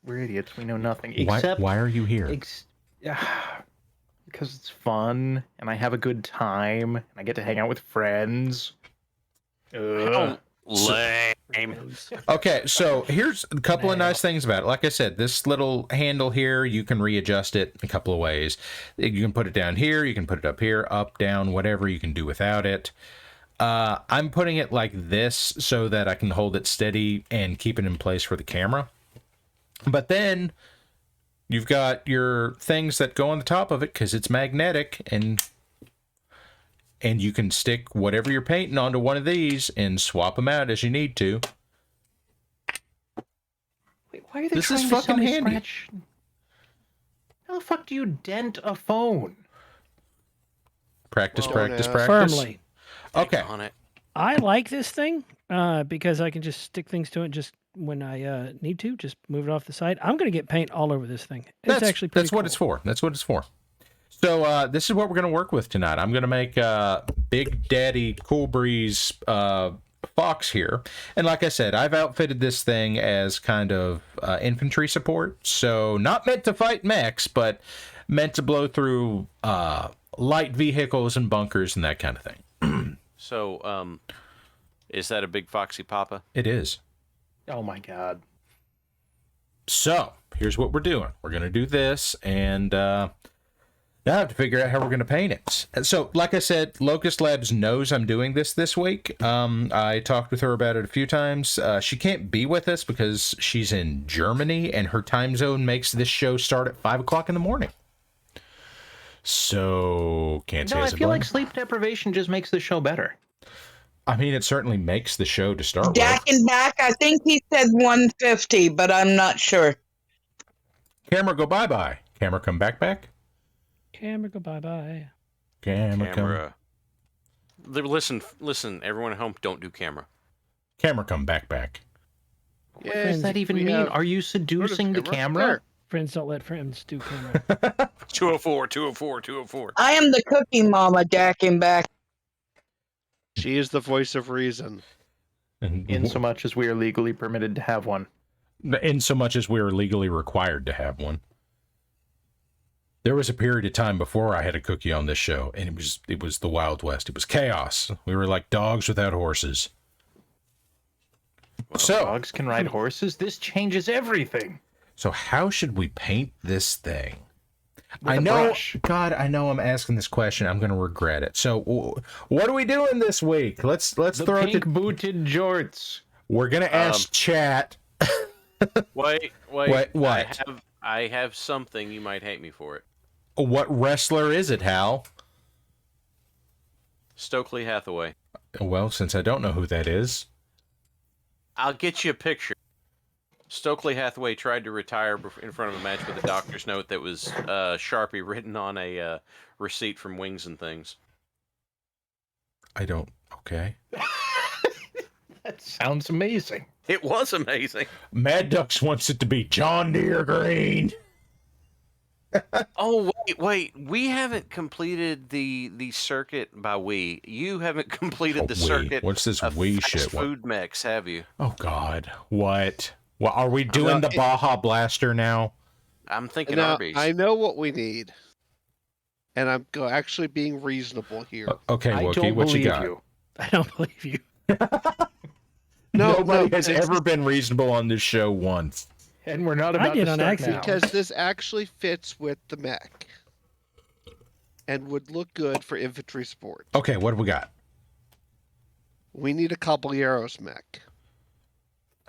idiots. We know nothing. Except Why are you here? Because it's fun and I have a good time and I get to hang out with friends. Ugh. Lame. Okay, so here's a couple of nice things about it. Like I said, this little handle here, you can readjust it a couple of ways. You can put it down here, you can put it up here, up, down, whatever you can do without it. I'm putting it like this so that I can hold it steady and keep it in place for the camera. But then you've got your things that go on the top of it because it's magnetic, and you can stick whatever you're painting onto one of these and swap them out as you need to. Wait, why are they This trying is to fucking sell me handy. scratch? How the fuck do you dent a phone? Practice, Well, practice, yeah. practice. Firmly. Okay. On it. I like this thing because I can just stick things to it just when I need to, just move it off the side. I'm going to get paint all over this thing. It's actually pretty That's what cool. it's for. That's what it's for. So this is what we're going to work with tonight. I'm going to make Big Daddy Cool Breeze Fox here. And like I said, I've outfitted this thing as kind of infantry support. So not meant to fight mechs, but meant to blow through light vehicles and bunkers and that kind of thing. So, is that a big Foxy Papa? It is. Oh my god. So here's what we're doing. We're going to do this, and now I have to figure out how we're going to paint it. And so, like I said, Locust Labs knows I'm doing this week. I talked with her about it a few times. She can't be with us because she's in Germany, and her time zone makes this show start at 5 o'clock in the morning. So, can't say No, I as a feel blame. like sleep deprivation just makes the show better. I mean, it certainly makes the show to start with. Jack and back, I think he said 150, but I'm not sure. Camera, go bye-bye. Camera, come back. Camera, go bye-bye. Camera, come. Listen, everyone at home, don't do camera. Camera, come back. What does that even mean? Are you seducing the camera? There. Friends don't let friends do camera. 204. I am the cookie mama, Jack and back. She is the voice of reason. In so much as we are legally permitted to have one. In so much as we are legally required to have one. There was a period of time before I had a cookie on this show, and it was the Wild West. It was chaos. We were like dogs without horses. So Dogs can ride horses? This changes everything. So how should we paint this thing? With a brush. God, I know I'm asking this question. I'm going to regret it. So what are we doing this week? Let's The throw it to... pink-booted jorts. We're going to ask chat. Wait. What? I have something. You might hate me for it. What wrestler is it, Hal? Stokely Hathaway. Well, since I don't know who that is. I'll get you a picture. Stokely Hathaway tried to retire in front of a match with a doctor's note that was Sharpie written on a receipt from Wings and Things. Okay. That sounds amazing. It was amazing. Mad Ducks wants it to be John Deere Green. Oh, wait. We haven't completed the circuit by we. You haven't completed the circuit. What's this of we fast shit? food mechs, have you? Oh, God. What? Well, are we doing the Baja Blaster now? I'm thinking Now, Arby's. I know what we need. And I'm actually being reasonable here. Okay, I Wookie, don't what you believe got? you. I don't believe you. Nobody has ever been reasonable on this show once. And we're not about did to on start accident. now. Because this actually fits with the mech. And would look good for infantry support. Okay, what do we got? We need a Caballeros mech.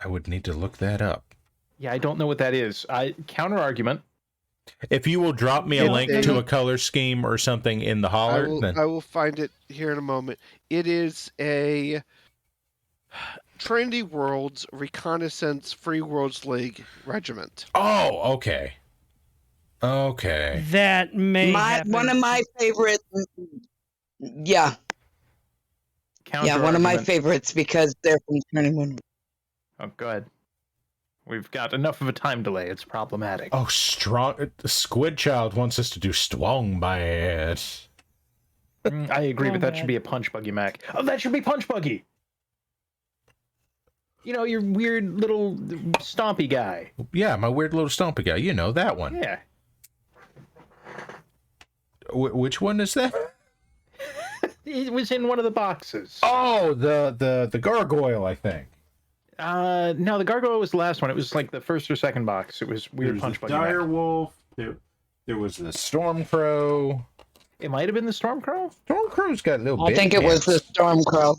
I would need to look that up. Yeah, I don't know what that is. Counter argument. If you will drop me a link to a color scheme or something in the holler, then I will find it here in a moment. It is a Trendy Worlds Reconnaissance Free Worlds League regiment. oh, okay. Okay. That may happen. One of my favorite. Yeah, Counter one of my argument. favorites because they're from Turning One. Oh, go ahead. We've got enough of a time delay. It's problematic. Oh, strong. Squid Child wants us to do strong by it. I agree, but that should be a punch buggy Mac. Oh, that should be punch buggy. You know, your weird little stompy guy. Yeah, my weird little stompy guy. You know that one. Yeah. Which one is that? It was in one of the boxes. Oh, the gargoyle, I think. No, the gargoyle was the last one. It was like the first or second box. It was weird punch buggy Mac. Dire Wolf. There was the Stormcrow. It might have been the Stormcrow. Stormcrow's got little. I think it was the Stormcrow.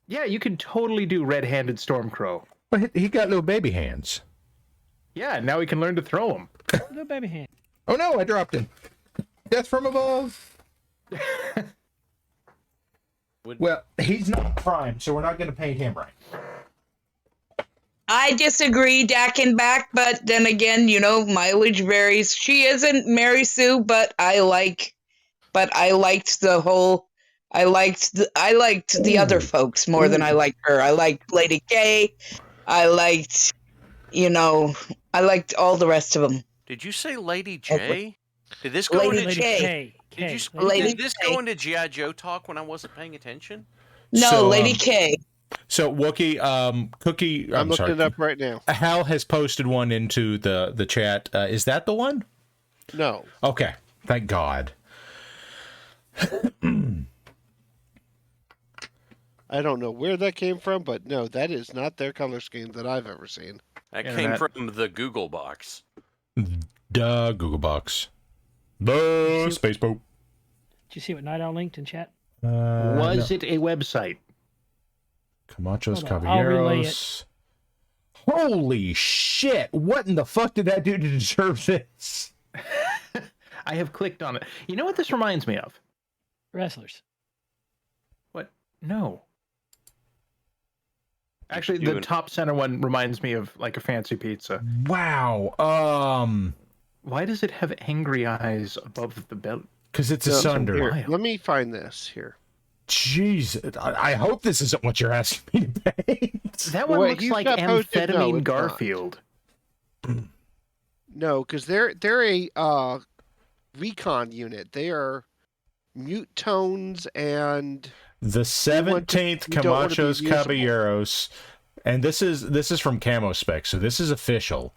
Yeah, you could totally do red-handed Stormcrow. But he got little baby hands. Yeah, now we can learn to throw them. Little baby hand. Oh no, I dropped him. Death from above. Well, he's not prime, so we're not going to paint him right. I disagree, Dak and back, but then again, mileage varies. She isn't Mary Sue, but I liked the other folks more than I liked her. I liked Lady K. I liked all the rest of them. Did you say Lady J? Did this go Lady into K. Did this go into G.I. Joe talk when I wasn't paying attention? No, So, Lady K. So Wookie, Cookie, I'm looking it up right now. Hal has posted one into the chat. Is that the one? No. Okay, thank God. I don't know where that came from, but no, that is not their color scheme that I've ever seen. That came from the Google box. Duh, Google Box. The space boat. Did you see what Night Owl linked in chat? Was it a website? Camachos Hold on, I'll relay Caballeros. Holy shit! What in the fuck did that do to deserve this? I have clicked on it. You know what this reminds me of? Wrestlers. What? No. Actually, the top center one reminds me of like a fancy pizza. Wow. Why does it have angry eyes above the belt? Because it's asunder. Here, let me find this here. Jeez, I hope this isn't what you're asking me to paint. That one looks like amphetamine it's Garfield. No, because they're a recon unit. They are mute tones and the 17th Camachos Caballeros, and this is from Camo Spec, so this is official.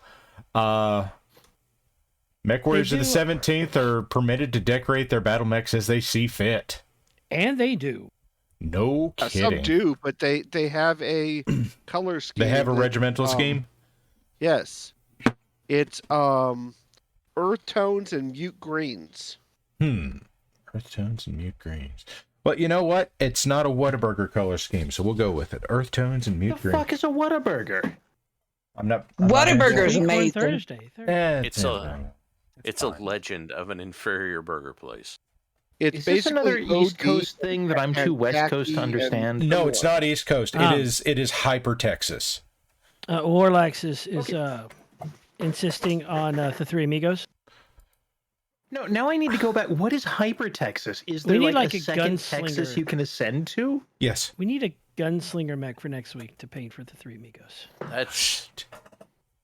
Mech warriors of the 17th are permitted to decorate their battle mechs as they see fit. And they do. No kidding. Some do, but they have a color scheme. They have a regimental scheme? Yes. It's earth tones and mute greens. Earth tones and mute greens. Well, you know what? It's not a Whataburger color scheme, so we'll go with it. Earth tones and mute greens. The fuck is a Whataburger? I'm not. Whataburger's amazing. Thursday. It's a legend of an inferior burger place. It's is this another East Coast thing that I'm too West Coast to understand? No, it's not East Coast. It is hyper Texas. Warlax is insisting on the Three Amigos. No, now I need to go back. What is hyper Texas? Is there like a second Texas you can ascend to? Yes. We need a gunslinger mech for next week to paint for the Three Amigos. That's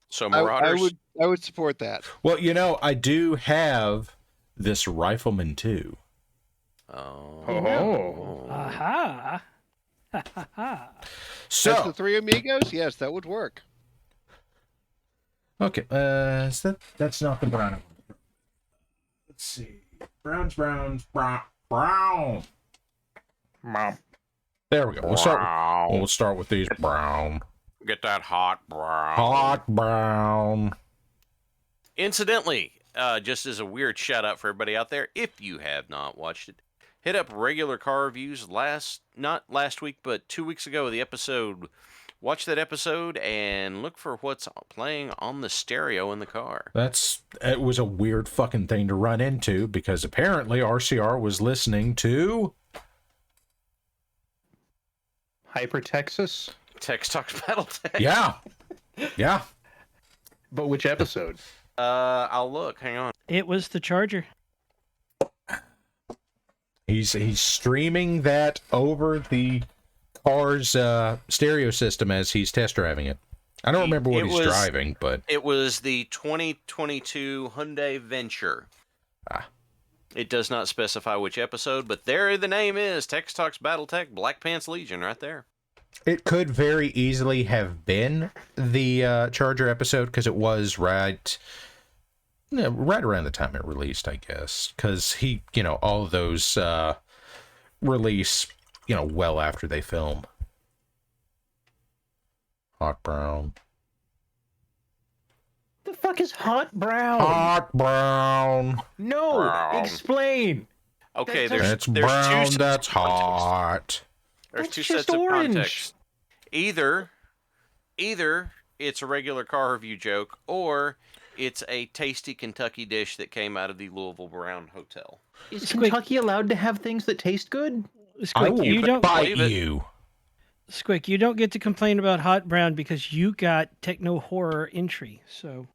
so Marauders. I would support that. Well, I do have this Rifleman too. Oh. Aha. So the Three Amigos? Yes, that would work. Okay, that's not the brown one. Let's see. Browns, brown. There we go. We'll start with these brown. Get that hot brown. Hot brown. Incidentally, just as a weird shout out for everybody out there, if you have not watched it, hit up regular car reviews not last week, but 2 weeks ago, the episode. Watch that episode and look for what's playing on the stereo in the car. It was a weird fucking thing to run into because apparently RCR was listening to Hyper Texas? Tex Talks Battletech. Yeah. But which episode? I'll look. Hang on. It was the Charger. He's streaming that over the car's stereo system as he's test driving it. I don't remember what he's driving, but it was the 2022 Hyundai Venture. It does not specify which episode, but there the name is Tex Talks Battletech Black Pants Legion right there. it could very easily have been the Charger episode because it was right around the time it released, I guess, because he, all of those release, well after they film. Hot brown. The fuck is hot brown? Hot brown. No, Brown. explain. Okay, It's there's brown. two That's sets of context. hot. There's That's two just sets orange. of context. Either it's a regular car review joke, or it's a tasty Kentucky dish that came out of the Louisville Brown Hotel. Is Squeak. Kentucky allowed to have things that taste good? I Squick, will you don't bite believe it. you. Squick, you don't get to complain about hot brown because you got techno horror entry. So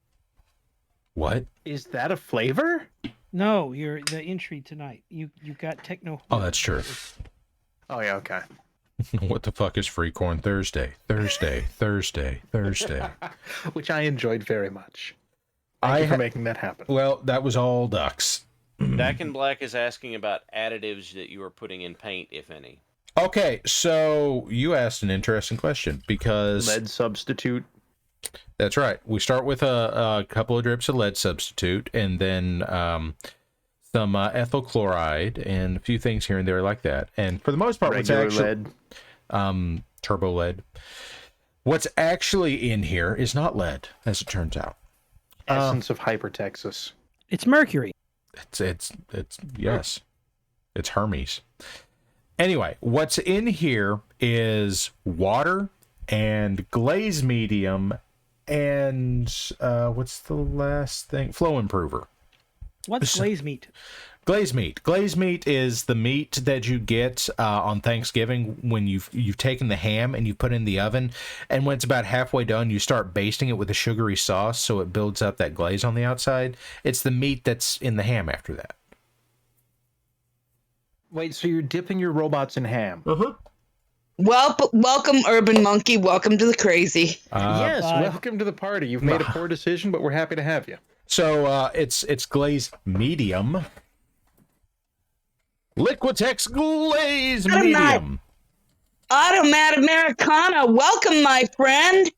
What? Is that a flavor? no, you're the entry tonight. You got techno. Oh, that's true. Oh yeah, okay. What the fuck is Free Corn Thursday? Thursday. Which I enjoyed very much. I Thank you for ha- making that happen. Well, that was all ducks. Dak and Black is asking about additives that you are putting in paint, if any. Okay, so you asked an interesting question because Lead substitute. that's right. We start with a couple of drips of lead substitute, and then some ethyl chloride, and a few things here and there like that. And for the most part, Regular what's actually lead. turbo lead. What's actually in here is not lead, as it turns out. Essence of Hyper Texas. It's mercury. It's yes, it's Hermes. Anyway, what's in here is water and glaze medium and what's the last thing? Flow improver. What's glaze meat? Glaze meat. Glaze meat is the meat that you get on Thanksgiving when you've taken the ham and you put it in the oven, and when it's about halfway done, you start basting it with a sugary sauce so it builds up that glaze on the outside. It's the meat that's in the ham after that. Wait, so you're dipping your robots in ham? Welcome, Urban Monkey. Welcome to the crazy. Yes, Bye. welcome to the party. You've made a poor decision, but we're happy to have you. So it's glaze medium. Liquitex glaze medium. Automat Americana. Welcome, my friend.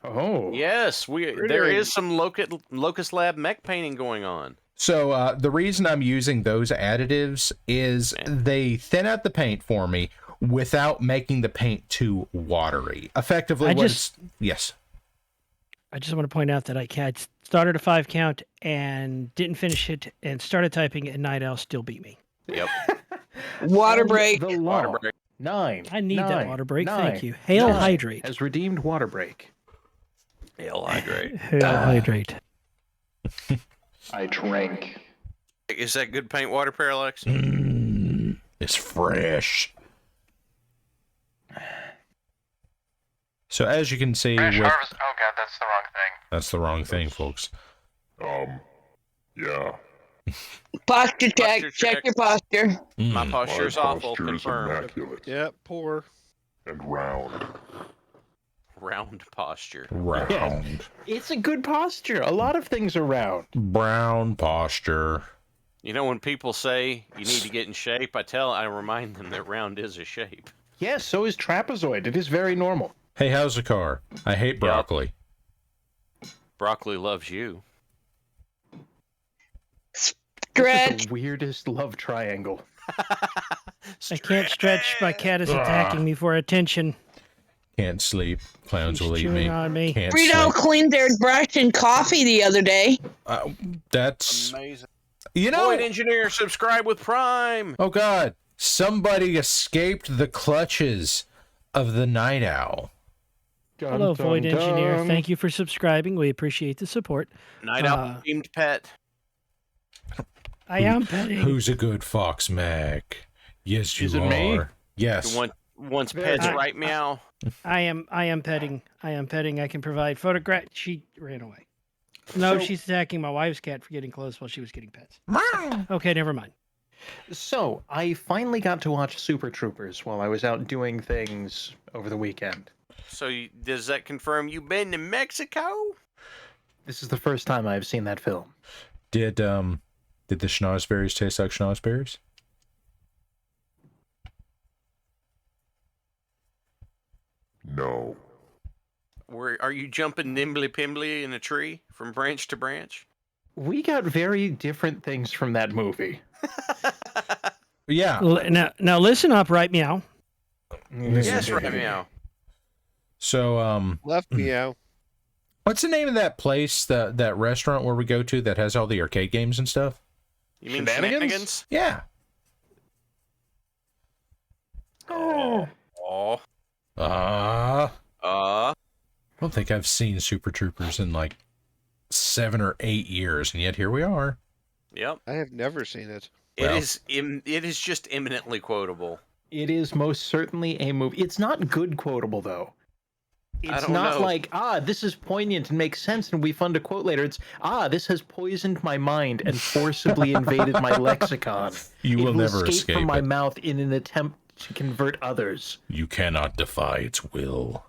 Oh, Yes, there is some Locust Lab mech painting going on. So the reason I'm using those additives is they thin out the paint for me without making the paint too watery. Effectively, yes. I just want to point out that I started a 5 count and didn't finish it and started typing and Night Owl still beat me. Yep. Water break. The law. Water break. 9. I need that 9, water break. 9, Thank you. Hail 9 hydrate. has redeemed water break. Hail hydrate. Hail hydrate. I drank. Is that good paint water, Parallax? It's fresh. So as you can see, Fresh with, harvest. Oh god, that's the wrong thing. that's the wrong thing, folks. Yeah. Posture check. Posture Check check. your posture. My My posture's awful. posture is Confirmed. immaculate Yep, poor. and round. Round posture. Round. It's a good posture. A lot of things are round. Brown posture. You know, when people say you need to get in shape, I remind them that round is a shape. Yes, so is trapezoid. It is very normal. Hey, how's the car? I hate broccoli. Broccoli loves you. This Stretch. is the weirdest love triangle. I can't stretch. My cat is attacking me for attention. Can't sleep. Clowns She's will eat chewing me. on me. Can't Frito sleep. cleaned their brush and coffee the other day. That's Amazing. you know. Void Engineer, subscribe with Prime. Oh God! Somebody escaped the clutches of the night owl. Dun, Hello, dun, Void Engineer. dun. Thank you for subscribing. We appreciate the support. Night Owl themed pet. I am petting. Who's a good fox, Mac? Yes, you Is it are. me? Yes. The once Very pets good. right meow. I am petting. I am petting. I can provide photograph. She ran away. No, So- she's attacking my wife's cat for getting close while she was getting pets. Okay, never mind. So, I finally got to watch Super Troopers while I was out doing things over the weekend. So does that confirm you've been to Mexico? This is the first time I've seen that film. Did the schnozberries taste like schnozberries? No. Are you jumping nimbly pimbly in a tree from branch to branch? We got very different things from that movie. Yeah. Now listen up, right meow. Yes, right meow. So Left meow. what's the name of that place, that restaurant where we go to that has all the arcade games and stuff? You mean Shenanigans? shenanigans? Yeah. Oh. I don't think I've seen Super Troopers in like 7 or 8 years, and yet here we are. Yep. I have never seen it. It Well. is just eminently quotable. It is most certainly a movie. It's not good quotable, though. It's don't not know. like, this is poignant and makes sense and will be fun to quote later. It's, this has poisoned my mind and forcibly invaded my lexicon. You will never escape from escape my it. mouth in an attempt to convert others. You cannot defy its will.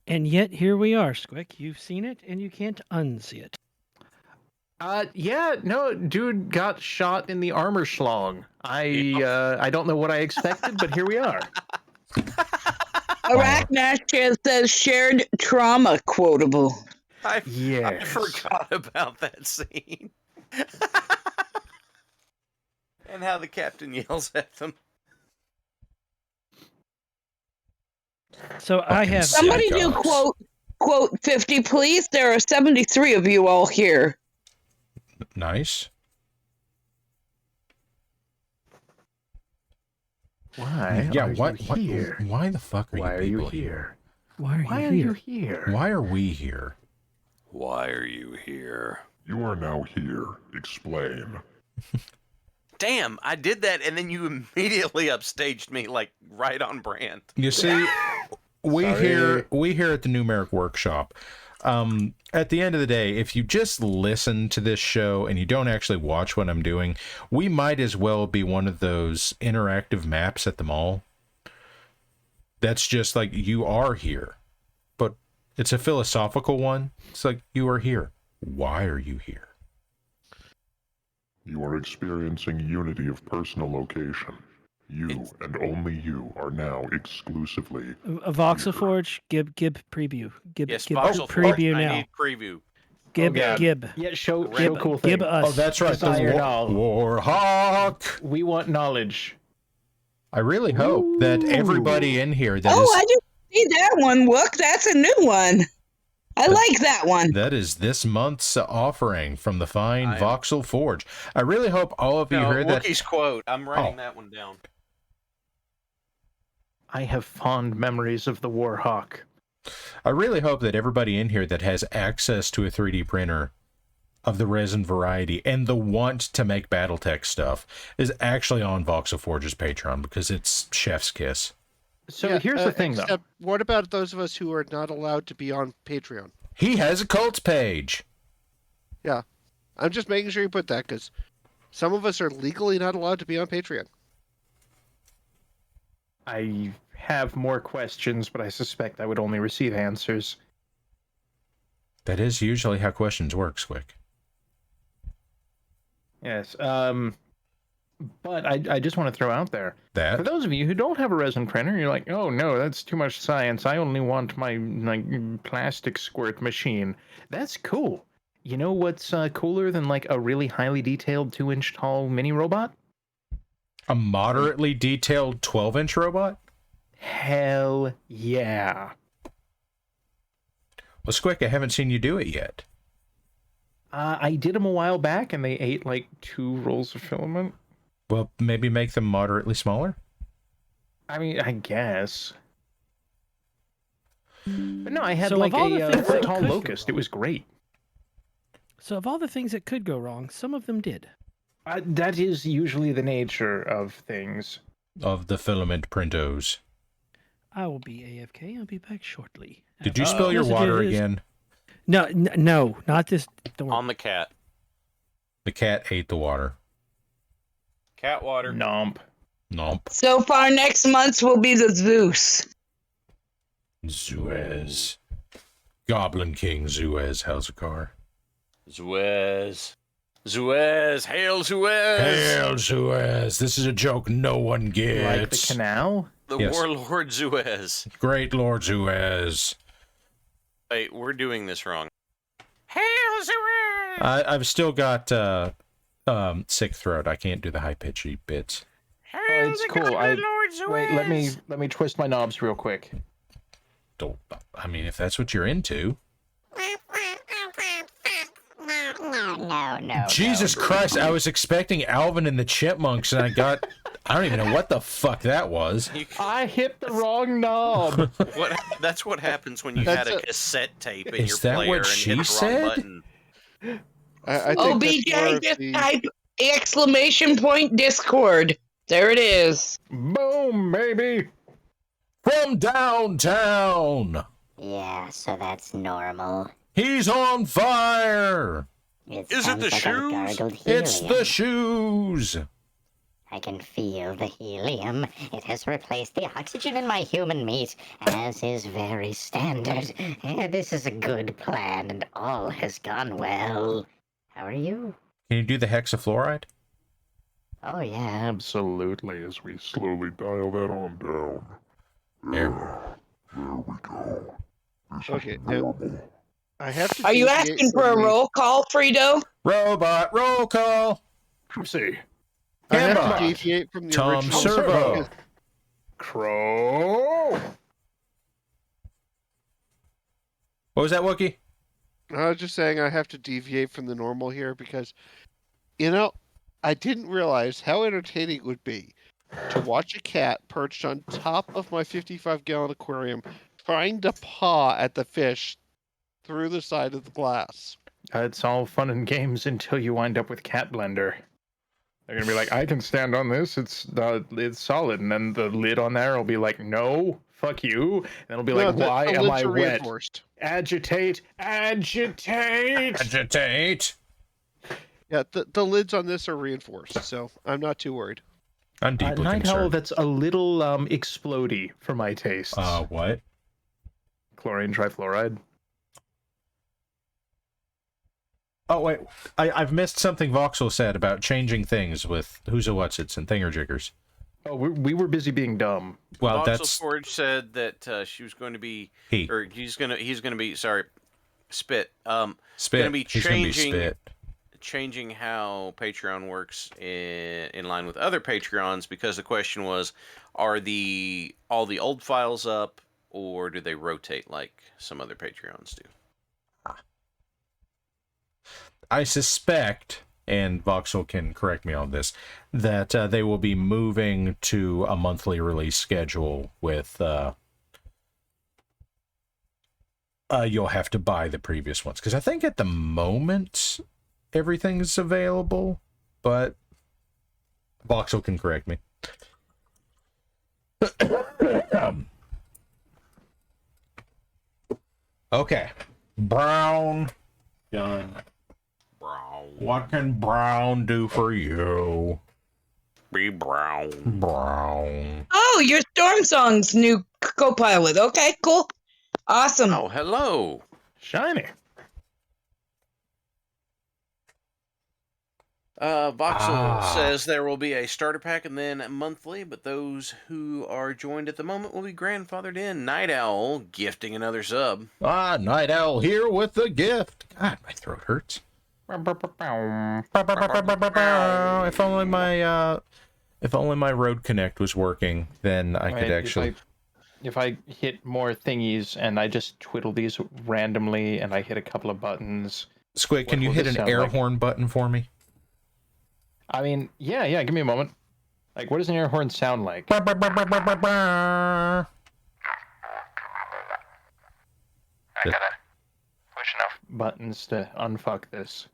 And yet here we are, Squick. You've seen it and you can't unsee it. Yeah, no, dude got shot in the armor schlong. I don't know what I expected, but here we are. Arachnash says shared trauma quotable. I Yes. forgot about that scene. And how the captain yells at them. So I have Somebody do quote 50, please. There are 73 of you all here. Nice. Why? Yeah, are what, you here? why the fuck are Why are you you people here? Why are Why you are here? you here? Why are we here? Why are you here? You are now here. Explain. Damn, I did that, and then you immediately upstaged me, like, right on brand. You see, we here at the new Marik Workshop, at the end of the day, if you just listen to this show and you don't actually watch what I'm doing, we might as well be one of those interactive maps at the mall. That's just like, you are here. But it's a philosophical one. It's like, you are here. Why are you here? You are experiencing unity of personal location. You and only you are now exclusively. Voxelforge, Gib preview. Gib Voxel preview I now. need preview. Gib. Yeah, show cool thing. Gib us. Oh, that's right. Desire The knowledge. Warhawk. We want knowledge. I really hope that everybody in here that Oh, is I didn't see that one. Look, that's a new one. I like that one. that is this month's offering from the fine Voxel Forge. I really hope all of you heard that. Wookiee's quote. I'm writing that one down. I have fond memories of the Warhawk. I really hope that everybody in here that has access to a 3D printer of the resin variety and the want to make Battletech stuff is actually on Voxel Forge's Patreon, because it's chef's kiss. So here's the thing, though. Except, what about those of us who are not allowed to be on Patreon? He has a cults page. Yeah. I'm just making sure you put that, because some of us are legally not allowed to be on Patreon. I have more questions, but I suspect I would only receive answers. That is usually how questions work, Squick. Yes. But I just want to throw out there, for That those of you who don't have a resin printer, you're like, oh no, that's too much science. I only want my plastic squirt machine. That's cool. You know what's cooler than like a really highly detailed 2-inch tall mini robot? a moderately detailed 12-inch robot? Hell yeah. Well, Squick, I haven't seen you do it yet. I did them a while back, and they ate like 2 rolls of filament. Well, maybe make them moderately smaller? I mean, I guess. But no, I had So like of all the a things that tall could go locust. It was great. So of all the things that could go wrong, some of them did. That is usually the nature of things. Of the filament printos. I will be AFK. I'll be back shortly. Did you spill your water again? No, no, not this. Don't worry. On the cat. The cat ate the water. Cat water. Nomp. Nomp. So far, next month's will be the Zeus. Zuez. Goblin King Zuez Halzakar. Zuez. Zuez. Hail Zuez. Hail Zuez. This is a joke no one gets. Like the canal? The Yes. Warlord Zuez. Great Lord Zuez. Wait, we're doing this wrong. Hail Zuez. I've still got sick throat. I can't do the high pitchy bits. It's cool. Wait, let me twist my knobs real quick. Don't. I mean, if that's what you're into. No. Jesus Christ! I was expecting Alvin and the Chipmunks, and I got I don't even know what the fuck that was. I hit the wrong knob. That's what happens when you had a cassette tape in your Is that player what and she hit the said? wrong button. I Oh, think that's more BJ, of just the- type exclamation point Discord. There it is. Boom, baby. From downtown. Yeah, so that's normal. He's on fire. Is it the shoes? It's the shoes. I can feel the helium. It has replaced the oxygen in my human meat, as is very standard. This is a good plan, and all has gone well. How are you? Can you do the hexafluoride? Oh, yeah. Absolutely, as we slowly dial that on down. There we go. Okay, now, I have to. Are you deviate asking for a from the- roll call, Frito? Robot roll call. See. I have Hammer. to deviate from the Tom original. Servo. Crow. What was that, Wookie? I was just saying I have to deviate from the normal here because, I didn't realize how entertaining it would be to watch a cat perched on top of my 55-gallon aquarium trying to paw at the fish through the side of the glass. It's all fun and games until you wind up with Cat Blender. They're gonna be like, I can stand on this. It's solid, and then the lid on there will be like, no, fuck you. And it'll be like, why the am lids I are wet? reinforced. Agitate. Agitate. Yeah, the lids on this are reinforced, so I'm not too worried. I'm deeply Night Owl, concerned. that's a little explodey for my tastes. What? Chlorine trifluoride. Oh, wait. I've missed something Voxel said about changing things with Who's a What's-Its and Thingerjiggers. Oh, we were busy being dumb. Well, Voxel that's... Forge said that she was going to be... He. Or he's going to be... Sorry. Spit. Spit. Going to be He's gonna be changing... Spit. Changing how Patreon works in line with other Patreons, because the question was, are all the old files up, or do they rotate like some other Patreons do? I suspect, and Voxel can correct me on this, that they will be moving to a monthly release schedule with... you'll have to buy the previous ones. Because I think at the moment... everything's available, but Voxel can correct me. Okay. Brown. Done. Brown. What can Brown do for you? Be brown. Brown. Oh, your Storm Song's new co-pilot. Okay, cool. Awesome. Oh, hello. Shiny. Voxel says there will be a starter pack and then monthly, but those who are joined at the moment will be grandfathered in. Night Owl gifting another sub. Night Owl here with the gift. God, my throat hurts. If only my Road Connect was working, then I could actually... If I hit more thingies and I just twiddle these randomly and I hit a couple of buttons... Squid, can you hit an air horn button for me? I mean, yeah, give me a moment. Like, what does an air horn sound like? I gotta push enough buttons to unfuck this.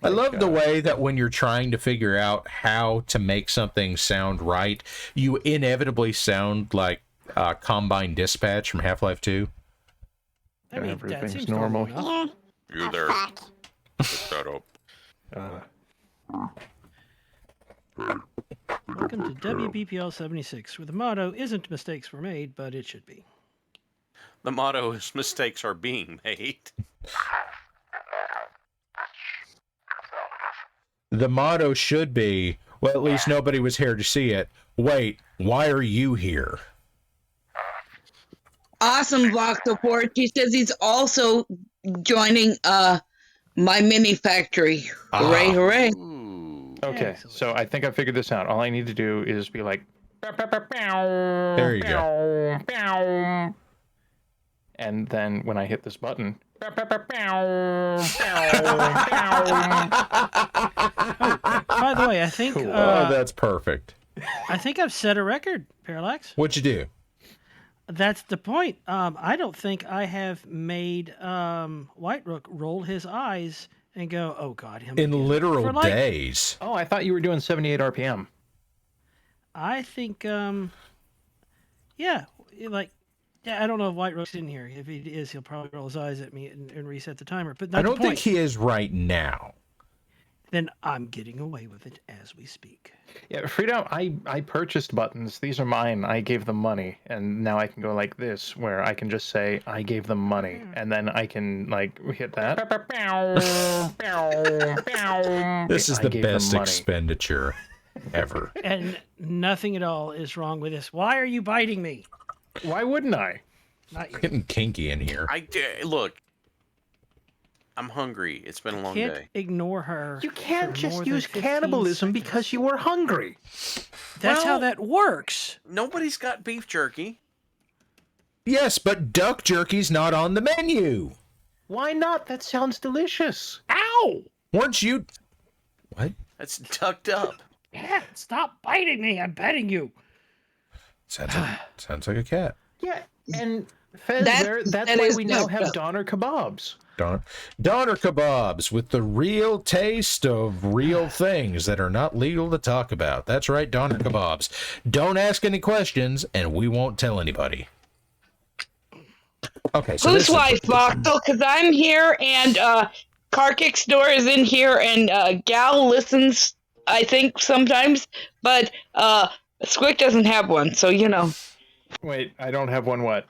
I love the way that when you're trying to figure out how to make something sound right, you inevitably sound like Combine Dispatch from Half-Life 2. I mean, that Everything's seems normal. normal. You there. Shut up. Welcome to WBPL 76, where the motto isn't mistakes were made, but it should be. The motto is mistakes are being made. The motto should be, well, at least nobody was here to see it. Wait, why are you here? Awesome block support. He says he's also joining my mini factory. Hooray, hooray. Okay, Excellent. so I think I figured this out. All I need to do is be like... There you go. And then when I hit this button... By the way, I think Oh, that's perfect. I think I've set a record, Parallax. What'd you do? That's the point. I don't think I have made White Rook roll his eyes and go, "Oh God, him In again." literal For, like, days. Oh, I thought you were doing 78 RPM. I think, yeah, I don't know if White Rook's in here. If he is, he'll probably roll his eyes at me and reset the timer. But not I the don't think point. he is right now. Then I'm getting away with it as we speak. Yeah, Freedom, I purchased buttons. These are mine. I gave them money. And now I can go like this, where I can just say, I gave them money. And then I can, like, hit that. This is I the gave them best money. expenditure ever. And nothing at all is wrong with this. Why are you biting me? Why wouldn't I? Not you. Getting kinky in here. Look, I'm hungry. It's been a long Can't day. ignore her. You can't for just more than use 15 cannibalism seconds. because you were hungry. That's how Well- that works. Nobody's got beef jerky. Yes, but duck jerky's not on the menu. Why not? That sounds delicious. Ow! Weren't you... What? That's tucked up. Cat, stop biting me. I'm betting you. Sounds like a cat. Yeah, and Fez, That that's why is we now no- have Donner kebabs. Doner kebabs with the real taste of real things that are not legal to talk about. That's right, Doner kebabs. Don't ask any questions, and we won't tell anybody. Okay, so Whose this wife, Voxel? Because I'm here, and Carkick Store is in here, and Gal listens, I think, sometimes, but Squick doesn't have one, so you know. Wait, I don't have one what?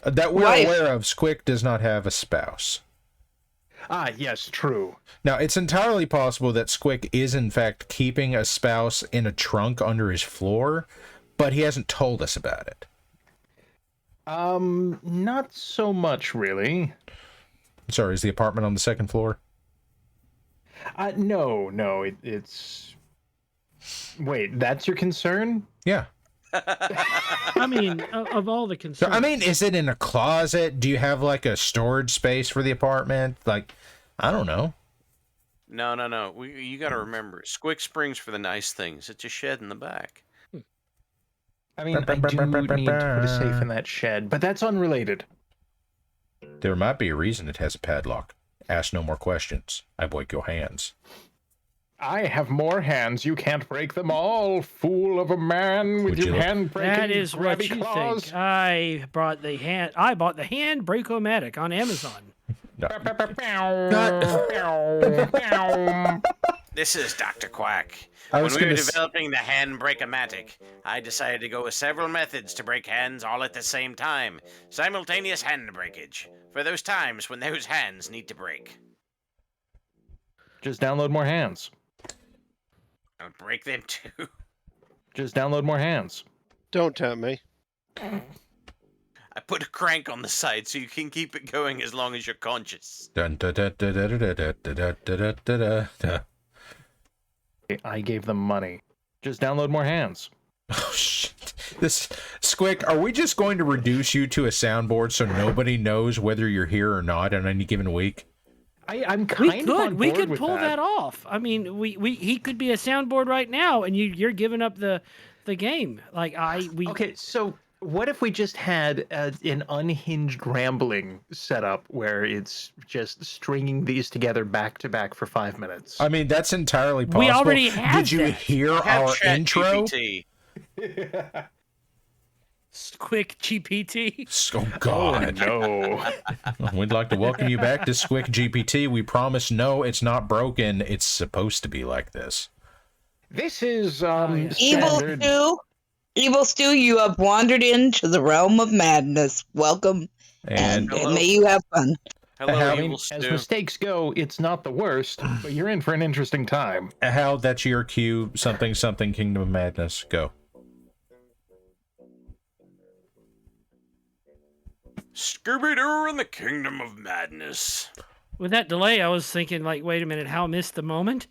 that we're Wife. aware of, Squick does not have a spouse. Ah, yes, true. Now, it's entirely possible that Squick is, in fact, keeping a spouse in a trunk under his floor, but he hasn't told us about it. Not so much, really. Sorry, is the apartment on the second floor? No, it's... Wait, that's your concern? Yeah. I mean, of all the So, concerns. I mean, is it in a closet? Do you have, like, a storage space for the apartment? Like, I don't know. No. You got to remember, Squick Springs for the nice things. It's a shed in the back. I mean, I do need to put a safe in that shed, but that's unrelated. There might be a reason it has a padlock. Ask no more questions. I break your hands. I have more hands. You can't break them all, fool of a man with Would your you look- hand-breaking that is what grabby you claws. think. I bought the hand Breakomatic on Amazon. This is Dr. Quack. I When was we were gonna s- developing the hand break-o-matic, I decided to go with several methods to break hands all at the same time. Simultaneous hand breakage. For those times when those hands need to break. Just download more hands. I'll break them too. Just download more hands. Don't tempt me. I put a crank on the side so you can keep it going as long as you're conscious. Dun, da, da, da, da, da, da, da, da, da, da, da, da. I gave them money. Just download more hands. Oh, shit. This, Squick, are we just going to reduce you to a soundboard so nobody knows whether you're here or not on any given week? I'm We kind of on could. We board could with pull that off. I mean, he could be a soundboard right now, and you're giving up the game. Like Okay, so what if we just had an unhinged rambling setup where it's just stringing these together back to back for 5 minutes? I mean, that's entirely possible. We already have Did you that. hear Have our Chat intro? GPT. Squick GPT. Oh, God. No. We'd like to welcome you back to Squick GPT. We promise, no, it's not broken. It's supposed to be like this. This is Evil standard. Evil Stew, you have wandered into the realm of madness. Welcome, And and may you have fun. Hello, How- evil As stew. mistakes go, it's not the worst, but you're in for an interesting time. Hal, that's your cue. Something, something, Kingdom of Madness. Go. Scooby-Doo in the Kingdom of Madness. With that delay, I was thinking, like, wait a minute, Hal missed the moment.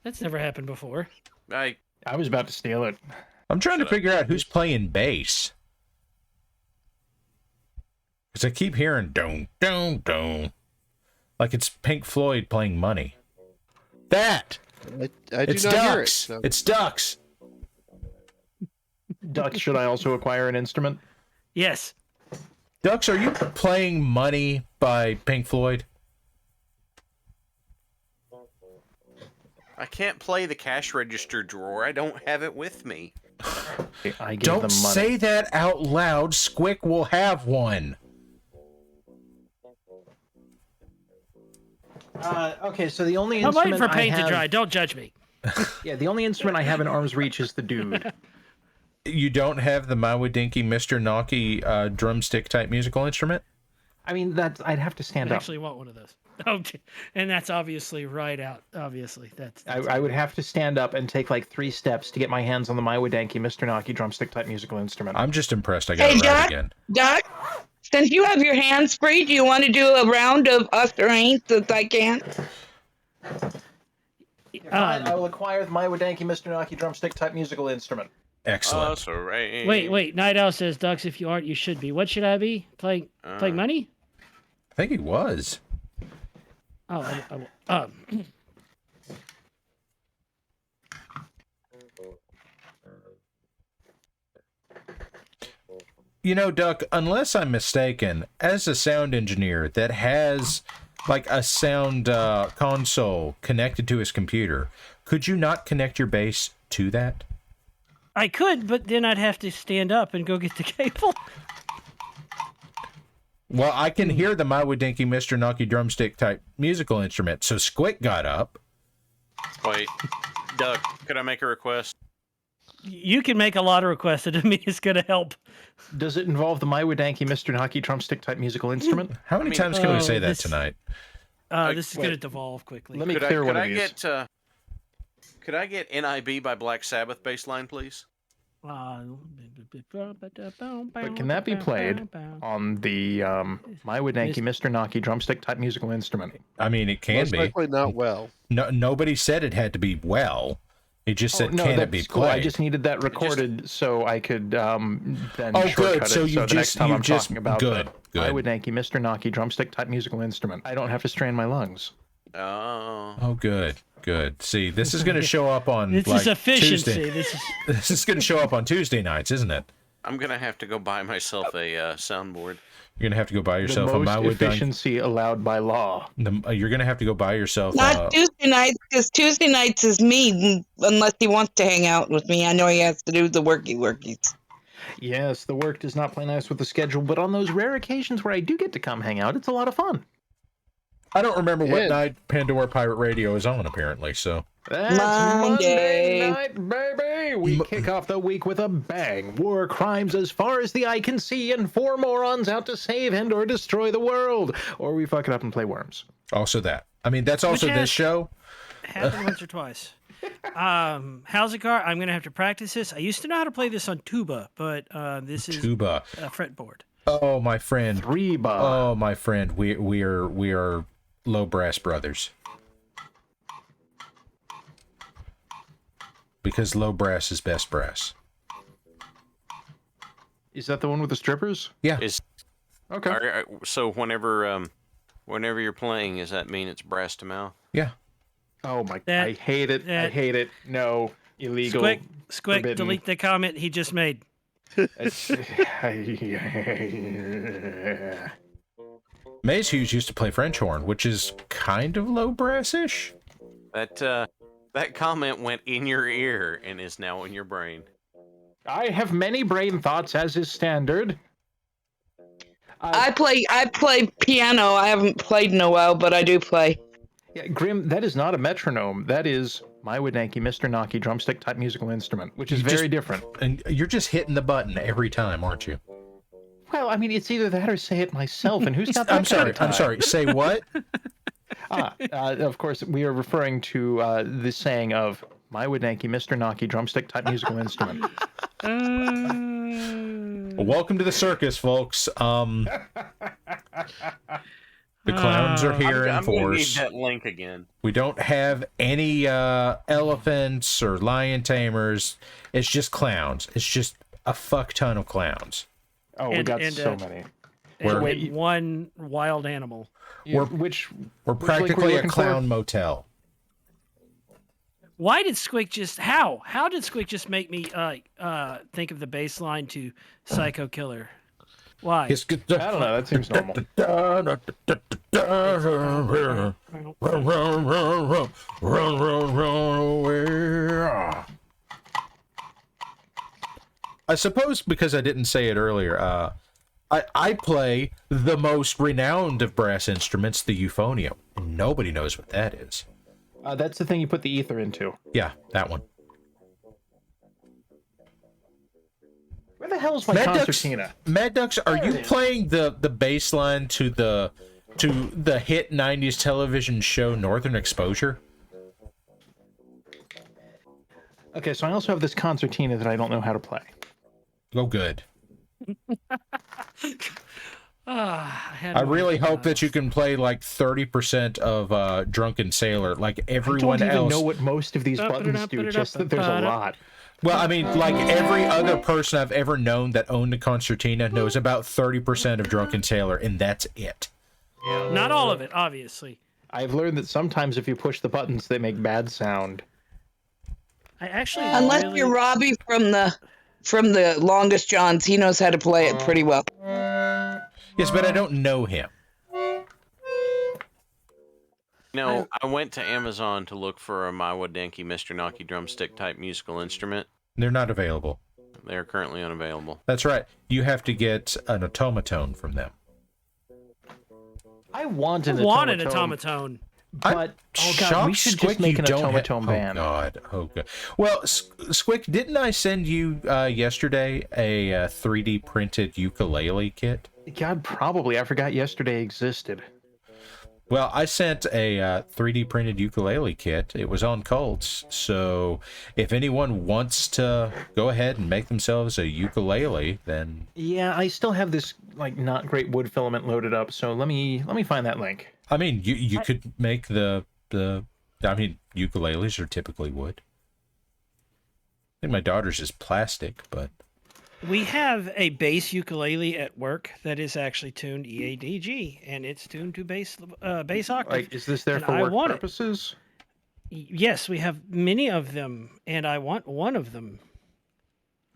That's never happened before. I was about to steal it. I'm trying to figure out who's playing bass. Because I keep hearing don, don, don. Like it's Pink Floyd playing Money. That! I do It's not ducks. hear it. So. It's ducks. Ducks, should I also acquire an instrument? Yes. Ducks, are you playing Money by Pink Floyd? I can't play the cash register drawer. I don't have it with me. I give Don't them money. say that out loud. Squick will have one. Okay, so the only I'm waiting instrument for paint I have, to dry. Don't judge me. Yeah, the only instrument I have in arm's reach is the dude. You don't have the Mawadinky Mr. Nocky drumstick type musical instrument? I mean, I'd have to stand I up. actually want one of those. Okay. And that's obviously right out. Obviously, that's I would have to stand up and take like 3 steps to get my hands on the Maiwadanki Mr. Nocky drumstick type musical instrument. I'm just impressed I got Hey, it right Doc, again. Doc, since you have your hands free, do you want to do a round of us or ain't since I can't? I will acquire the Maiwadanki Mr. Nocky drumstick type musical instrument. Excellent. So right. Wait. Night Owl says, Ducks, if you aren't, you should be. What should I be? Playing money? I think he was. Oh, You know, Duck, unless I'm mistaken, as a sound engineer that has like a sound console connected to his computer, could you not connect your bass to that? I could, but then I'd have to stand up and go get the cable. Well, I can hear the Mawadinky Mr. Nocky drumstick type musical instrument, so Squick got up. Wait, Doug, could I make a request? You can make a lot of requests, and to me, it's going to help. Does it involve the Maiwadanki Mr. Nocky drumstick type musical instrument? How many times can we say that tonight? This is going to devolve quickly. Let me clear one of these. Could I get NIB by Black Sabbath baseline, please? But can that be played on the Maiwadanki Mr. Nocky drumstick type musical instrument? I mean, it can Most be. likely not well. No, nobody said it had to be well. It just said, can it be cool. played? I just needed that recorded so I could then Oh, shortcut good. it. So you the just- next time you I'm just- talking about good, the good. Maiwadanki Mr. Nocky drumstick type musical instrument, I don't have to strain my lungs. Oh. Oh, good. See, this is going to show up on This like, is efficiency. Tuesday. This is going to show up on Tuesday nights, isn't it? I'm gonna have to go buy myself a soundboard. You're going to have to go buy yourself The a most Mawadinky. efficiency allowed by law. You're going to have to go buy yourself. Not Tuesday nights, because Tuesday nights is me, unless he wants to hang out with me. I know he has to do the workies. Yes, the work does not play nice with the schedule, but on those rare occasions where I do get to come hang out, it's a lot of fun. I don't remember what night Pandora Pirate Radio is on, apparently, so. That's Monday night, baby! We kick off the week with a bang. War crimes as far as the eye can see, and 4 morons out to save and or destroy the world. Or we fuck it up and play worms. Also that. I mean, that's also this show. Happened once or twice. How's it go? I'm going to have to practice this. I used to know how to play this on tuba, but this is Tuba. A fretboard. Oh, my friend. 3-bar. Oh, my friend. We are low brass brothers. Because low brass is best brass. Is that the one with the strippers? Yeah. Okay. So whenever you're playing, does that mean it's brass to mouth? Yeah. Oh my! I hate it. I hate it. No, illegal. Squick, forbidden. delete the comment he just made. Maze Hughes used to play French horn, which is kind of low brassish. That comment went in your ear and is now in your brain. I have many brain thoughts, as is standard. I play piano. I haven't played in a while, but I do play. Yeah, Grim, that is not a metronome. That is Maiwadanki Mr. Nocky drumstick type musical instrument, which is very different. And you're just hitting the button every time, aren't you? Well, I mean, it's either that or say it myself, and who's got that kind of time? I'm sorry. Say what? Of course, we are referring to the saying of Maiwadanki Mr. Nocky drumstick type musical instrument. Well, welcome to the circus, folks. The clowns are here in I'm gonna need force. that link again. We don't have any elephants or lion tamers. It's just clowns. It's just a fuck ton of clowns. Oh, we got so many. And one wild animal. We're practically a looking clown for? motel. Why did Squick just how? How did Squick just make me think of the bass line to Psycho Killer? Why? I don't know. That seems normal. I suppose because I didn't say it earlier, I play the most renowned of brass instruments, the euphonium. Nobody knows what that is. That's the thing you put the ether into. Yeah, that one. Where the hell's my concertina? Mad Ducks, are you playing the bass line to the hit 90s television show Northern Exposure? Okay, so I also have this concertina that I don't know how to play. Oh, good. I really hope that you can play like 30% of Drunken Sailor, like everyone I don't even else. know what most of these buttons do, just that there's a lot. Well, I mean, like every other person I've ever known that owned a concertina knows about 30% of Drunken Sailor, and that's it. Not all of it, obviously. I've learned that sometimes if you push the buttons, they make bad sound. I actually unless you're Robbie from the Longest Johns, he knows how to play it pretty well. Yes, but I don't know him. No, I went to Amazon to look for a Maiwa Denki Mr. Naki drumstick type musical instrument. They're not available. They are currently unavailable. That's right. You have to get an automaton from them. I want an automaton. But, oh god, we should just make an automaton band. Oh god. Well, Squick, didn't I send you yesterday a 3D printed ukulele kit? God, probably. I forgot yesterday existed. Well, I sent a 3D printed ukulele kit. It was on Colts, so if anyone wants to go ahead and make themselves a ukulele, then... Yeah, I still have this, like, not great wood filament loaded up, so let me find that link. I mean, you could make the I mean, ukuleles are typically wood. I think my daughter's is plastic, but... We have a bass ukulele at work that is actually tuned EADG, and it's tuned to bass octave. Like, is this there for work purposes? Yes, we have many of them, and I want one of them.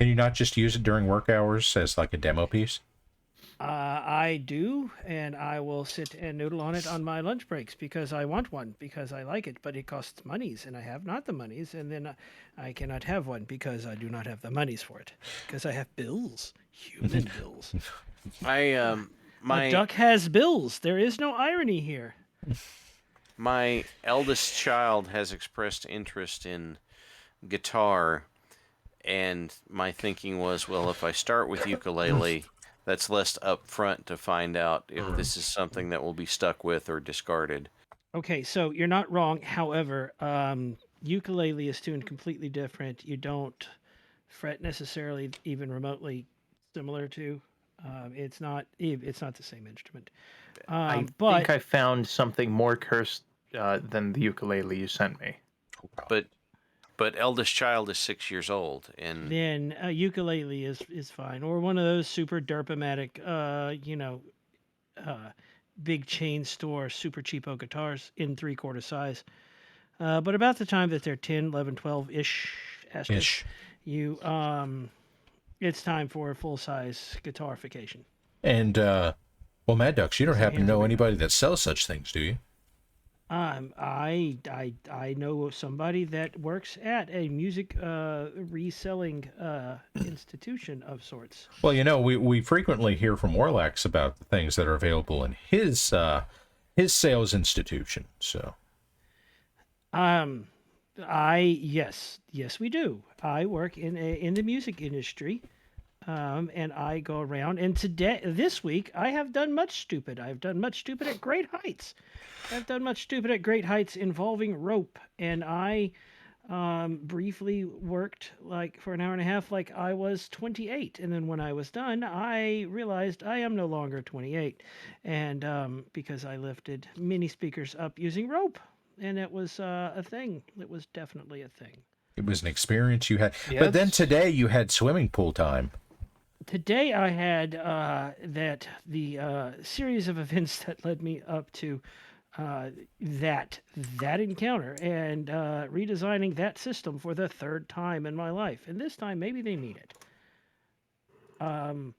Can you not just use it during work hours as like a demo piece? I do, and I will sit and noodle on it on my lunch breaks because I want one, because I like it, but it costs monies, and I have not the monies, and then I cannot have one because I do not have the monies for it, because I have bills, human bills. My duck has bills. There is no irony here. My eldest child has expressed interest in guitar, and my thinking was, well, if I start with ukulele, that's less upfront to find out if this is something that will be stuck with or discarded. Okay, so you're not wrong. However, ukulele is tuned completely different. You don't fret necessarily even remotely similar to. It's not the same instrument. I think I found something more cursed than the ukulele you sent me. But eldest child is 6 years old, and then a ukulele is fine, or one of those super derp-o-matic, big chain store super cheapo guitars in 3/4 size. But about the time that they're 10, 11, 12-ish, it's time for full-size guitarification. And well, Mad Ducks, you don't happen to know anybody that sells such things, do you? I know somebody that works at a music reselling institution of sorts. Well, you know, we frequently hear from Warlax about the things that are available in his sales institution. So, yes, we do. I work in the music industry. And I go around, and this week, I have done much stupid. I've done much stupid at great heights. I've done much stupid at great heights involving rope, and I briefly worked like for an hour and a half like I was 28. And then when I was done, I realized I am no longer 28, and because I lifted mini speakers up using rope, and it was a thing. It was definitely a thing. It was an experience you had. Yes. But then today you had swimming pool time. Today I had the series of events that led me up to that encounter and redesigning that system for the third time in my life. And this time, maybe they mean it.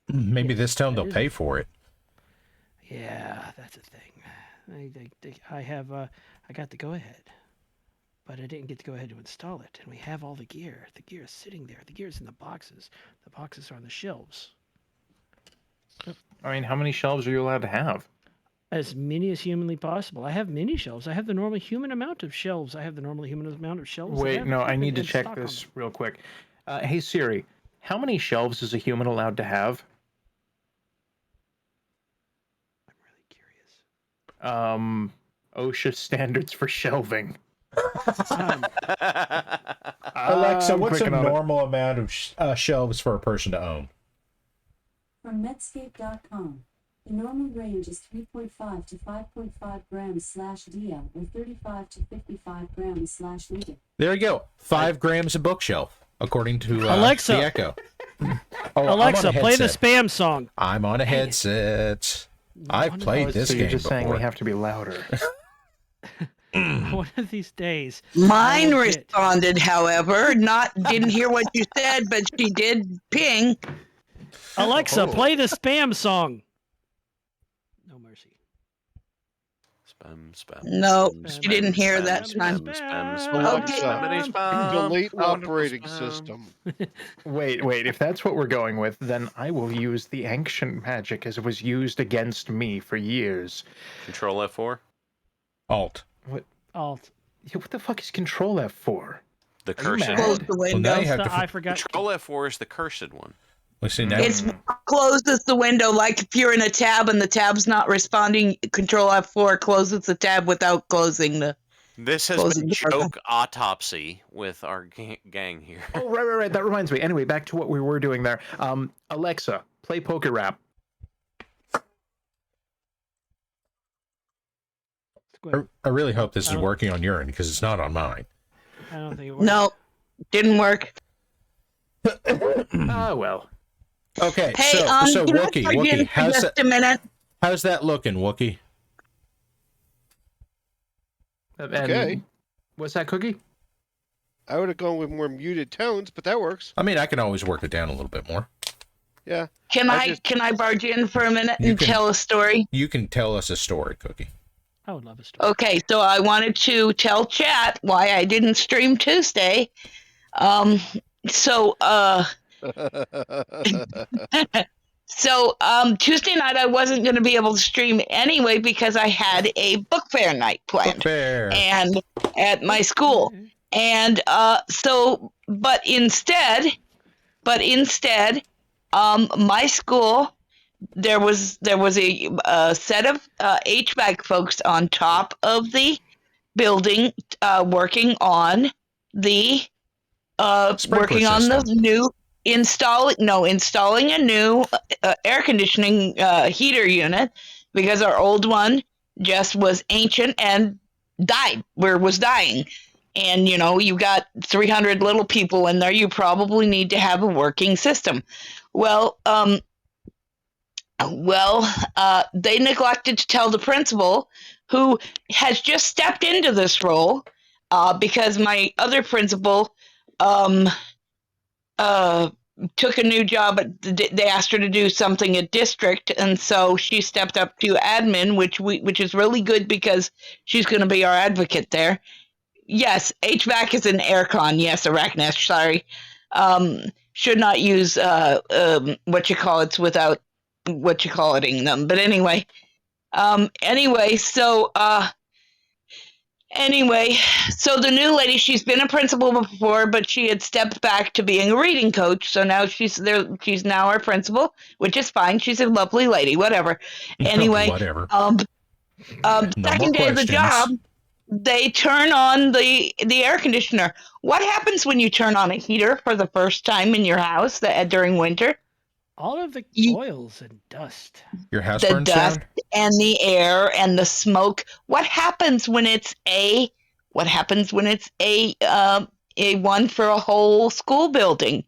Maybe yes, this time that they'll is pay a- for it. Yeah, that's a thing. I have I got the go ahead, but I didn't get to go ahead to install it. And we have all the gear. The gear is sitting there. The gear is in the boxes. The boxes are on the shelves. I mean, how many shelves are you allowed to have? As many as humanly possible. I have mini shelves. I have the normal human amount of shelves. I have the normal human amount of shelves. that Wait, have no, I equipment need to and check stock on this them. real quick. Hey Siri, how many shelves is a human allowed to have? I'm really curious. OSHA standards for shelving. Alexa, I'm what's a clicking on it. normal amount of shelves for a person to own? From Medscape.com, the normal range is 3.5 to 5.5 grams/DL or 35 to 55 grams/liter. There you go. 5 grams a bookshelf, according to Alexa. the Echo. Oh, Alexa, I'm on a play the headset. spam song. I'm on a headset. I've played this so game you're just before. saying we have to be louder. One of these days. Mine I will get- responded, however, didn't hear what you said, but she did ping. Alexa, Oh. play the spam song. No mercy. Spam. No, spam, she didn't hear that spam, time. spam, Alexa, spam, delete wonderful operating spam. system. Wait, if that's what we're going with, then I will use the ancient magic as it was used against me for years. Control F4. Alt. Alt. Yeah, what the fuck is Control F for? The Are you cursed mad? Close one. the Well, window. now you have to. I forgot. Control F4 is the cursed one. Let's see now. It's closes the window like if you're in a tab and the tab's not responding, Control F4 closes the tab without closing the. This has Closing been the door. joke autopsy with our gang here. Oh, right. That reminds me. Anyway, back to what we were doing there. Alexa, play Poker Rap. I really hope this is working on your end because it's not on mine. I don't think it works. No, didn't work. Ah, well. Okay, Hey, so can I Wookie, plug in for how's just that? a minute? How's that looking, Wookie? And Okay. What's that, Cookie? I would have gone with more muted tones, but that works. I mean, I can always work it down a little bit more. Yeah. Can I I just- can I barge in for a minute You and can- tell a story? You can tell us a story, Cookie. I would love a story. Okay, so I wanted to tell chat why I didn't stream Tuesday. Tuesday night I wasn't going to be able to stream anyway because I had a book fair night planned Book fair. and at my school. And but instead, my school, there was a set of HVAC folks on top of the building working on the installing a new air conditioning heater unit because our old one just was ancient and was dying. And you got 300 little people in there, you probably need to have a working system. Well, they neglected to tell the principal, who has just stepped into this role because my other principal took a new job. They asked her to do something at district, and so she stepped up to admin, which is really good because she's going to be our advocate there. Yes, HVAC is an aircon. Yes, Arachnesh, sorry. Should not use without ing them. But anyway, so the new lady, she's been a principal before, but she had stepped back to being a reading coach. So now she's there. She's now our principal, which is fine. She's a lovely lady. Whatever. Anyway, Whatever. Second day of the job, they turn on the air conditioner. What happens when you turn on a heater for the first time in your house during winter? All of the oils and dust. Your house The burns dust down? and the air and the smoke. What happens when it's a one for a whole school building?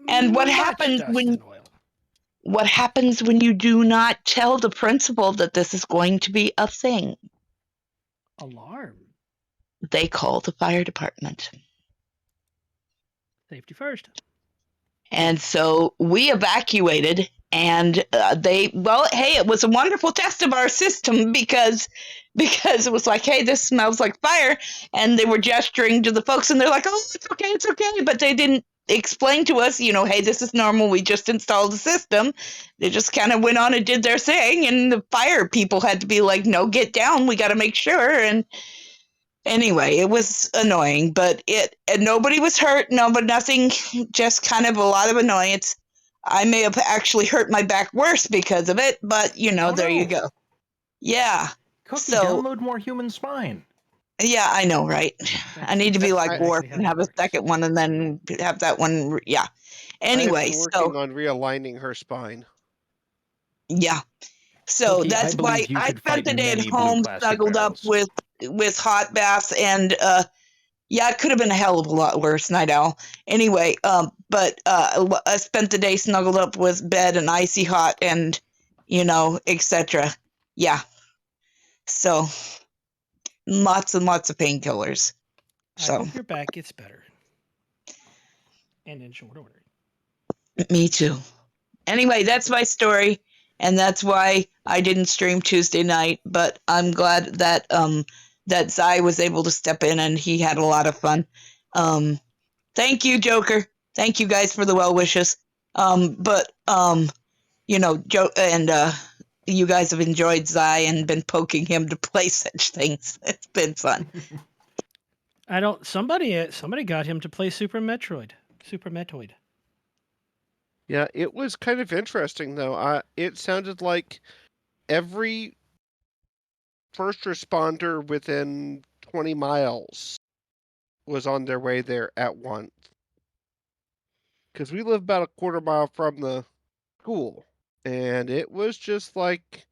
And what happens when you do not tell the principal that this is going to be a thing? alarm. They call the fire department. Safety first. And so we evacuated, and it was a wonderful test of our system because it was like, hey, this smells like fire, and they were gesturing to the folks, and they're like, oh, it's okay, but they didn't explain to us, hey, this is normal, we just installed the system. They just kind of went on and did their thing, and the fire people had to be like, no, get down, we got to make sure. And anyway, it was annoying, but nobody was hurt. Nothing, just kind of a lot of annoyance. I may have actually hurt my back worse because of it, but there you go. Yeah. Cookie, download more Human Spine. Yeah, I know, right? I need to be like Worf and have a second one, and then have that one. Yeah. Anyway, I have been working on realigning her spine. Yeah. So Cookie, that's why I spent the day at home, snuggled up with hot baths, and it could have been a hell of a lot worse, Night Owl. Anyway, but I spent the day snuggled up with bed and icy hot, and etc. Yeah. So lots and lots of painkillers. So I hope your back gets better, and in short order. Me too. Anyway, that's my story. And that's why I didn't stream Tuesday night, but I'm glad that that Zai was able to step in, and he had a lot of fun. Thank you, Joker. Thank you guys for the well wishes. Joe and you guys have enjoyed Zai and been poking him to play such things. It's been fun. Somebody got him to play Super Metroid. Yeah, it was kind of interesting, though. It sounded like every first responder within 20 miles was on their way there at once. Because we live about a quarter mile from the school, and it was just like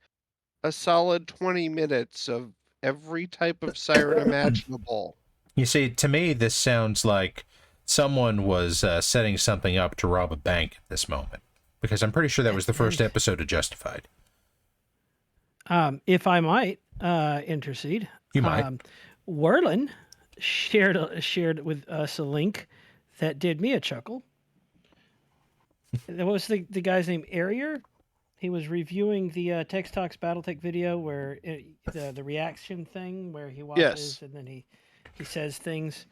a solid 20 minutes of every type of siren imaginable. You see, to me, this sounds like someone was setting something up to rob a bank at this moment, because I'm pretty sure that was the first episode of Justified. If I might intercede, you might. Werlin shared with us a link that did me a chuckle. What was the guy's name? Arier? He was reviewing the Tex Talks BattleTech video where the reaction thing where he watches and then he says things.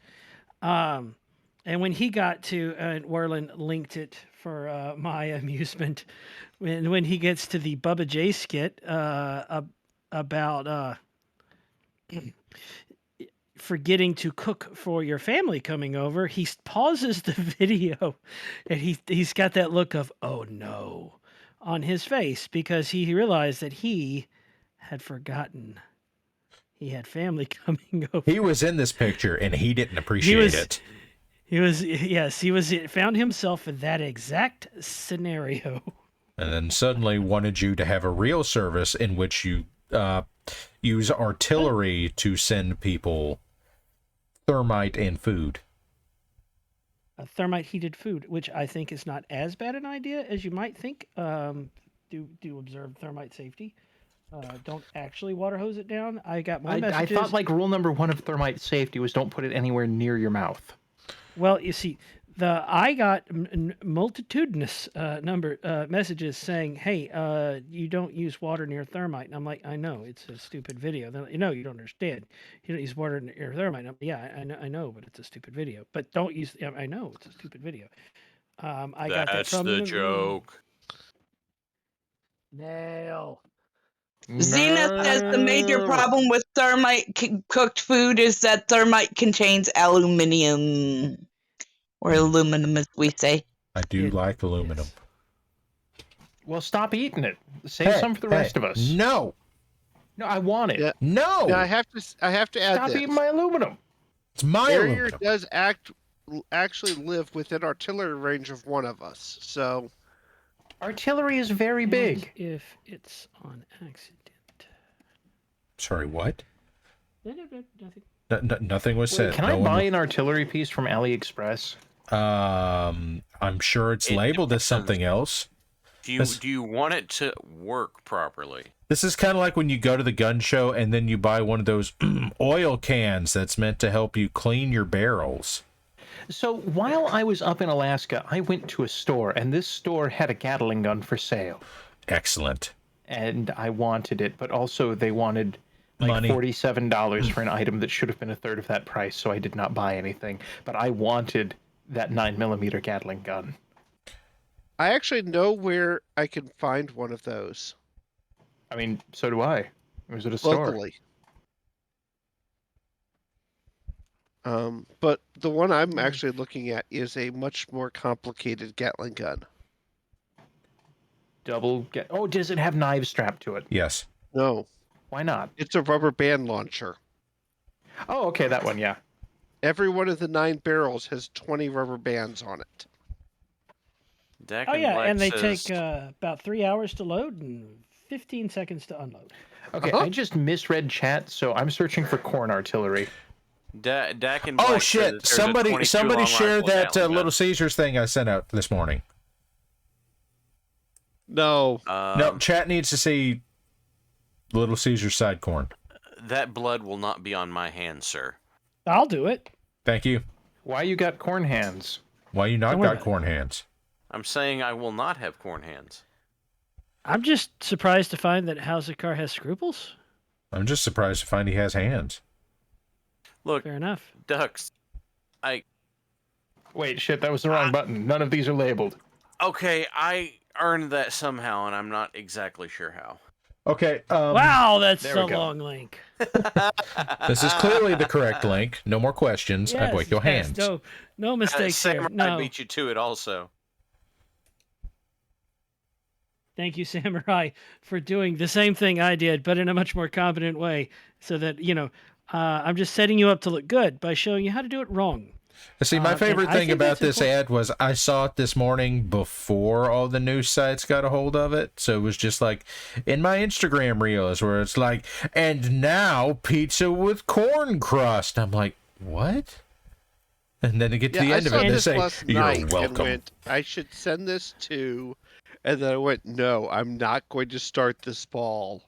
And when he got to, Werlin linked it for my amusement, when he gets to the Bubba J skit about forgetting to cook for your family coming over, he pauses the video, and he's got that look of, oh no, on his face, because he realized that he had forgotten. He had family coming over. He was in this picture, and he didn't appreciate it. He found himself in that exact scenario. And then suddenly wanted you to have a real service in which you use artillery to send people thermite and food. Thermite heated food, which I think is not as bad an idea as you might think. Do observe thermite safety. Don't actually water hose it down. I got more messages. I thought like rule number 1 of thermite safety was don't put it anywhere near your mouth. Well, you see, I got multitudinous messages saying, "Hey, you don't use water near thermite." And I'm like, "I know, it's a stupid video." They're like, "No, you don't understand. You don't use water near thermite." And I know, but it's a stupid video. But don't use. I know it's a stupid video. Got that from the joke. Nail. Zenith says the major problem with thermite cooked food is that thermite contains aluminium. Or aluminum, as we say. I do like aluminum. Well, stop eating it. Save some for the rest of us. No, I want it. Yeah. No, I have to add Stop this. eating my aluminum. It's my Barrier aluminum. does actually live within artillery range of one of us, so artillery is very big. If it's on accident. Sorry, what? Nothing. Nothing was said. Can I buy an artillery piece from AliExpress? I'm sure it's labeled as something else. Do you want it to work properly? This is kind of like when you go to the gun show and then you buy one of those oil cans that's meant to help you clean your barrels. So while I was up in Alaska, I went to a store, and this store had a Gatling gun for sale. Excellent. And I wanted it, but also they wanted like Money. $47 for an item that should have been a third of that price, so I did not buy anything. But I wanted that 9mm Gatling gun. I actually know where I can find one of those. I mean, so do I. Was it a store? Locally. But the one I'm actually looking at is a much more complicated Gatling gun. Oh, does it have knives strapped to it? Yes. No. Why not? It's a rubber band launcher. Oh, okay, that one, yeah. Every one of the 9 barrels has 20 rubber bands on it. Oh yeah, and they take about 3 hours to load and 15 seconds to unload. Okay, I just misread chat, so I'm searching for corn artillery. Dak and Oh Black said shit! that there's a 22 Somebody long share rifle that Gatling gun. Little Caesars thing I sent out this morning. No. No, chat needs to see Little Caesars side corn. That blood will not be on my hands, sir. I'll do it. Thank you. Why you got corn hands? Why you not Don't worry got about corn hands? I'm saying I will not have corn hands. I'm just surprised to find that Housekar has scruples. I'm just surprised to find he has hands. Look, Fair enough. Ducks, Wait, shit, that was the wrong button. None of these are labeled. Okay, I earned that somehow, and I'm not exactly sure how. Okay. Wow, that's there a we go. long link. This is clearly the correct link. No more questions. I break your yes, hands. no mistakes there. Samurai No. beat you to it also. Thank you, Samurai, for doing the same thing I did, but in a much more competent way, so that I'm just setting you up to look good by showing you how to do it wrong. See, my favorite and I thing think about that's this important. ad was I saw it this morning before all the news sites got a hold of it. So it was just like in my Instagram reels where it's like, and now pizza with corn crust. I'm like, what? And then to get to the end of it, I they saw say, this last you're night and welcome. went, I should send this to, and then I went, no, I'm not going to start this ball.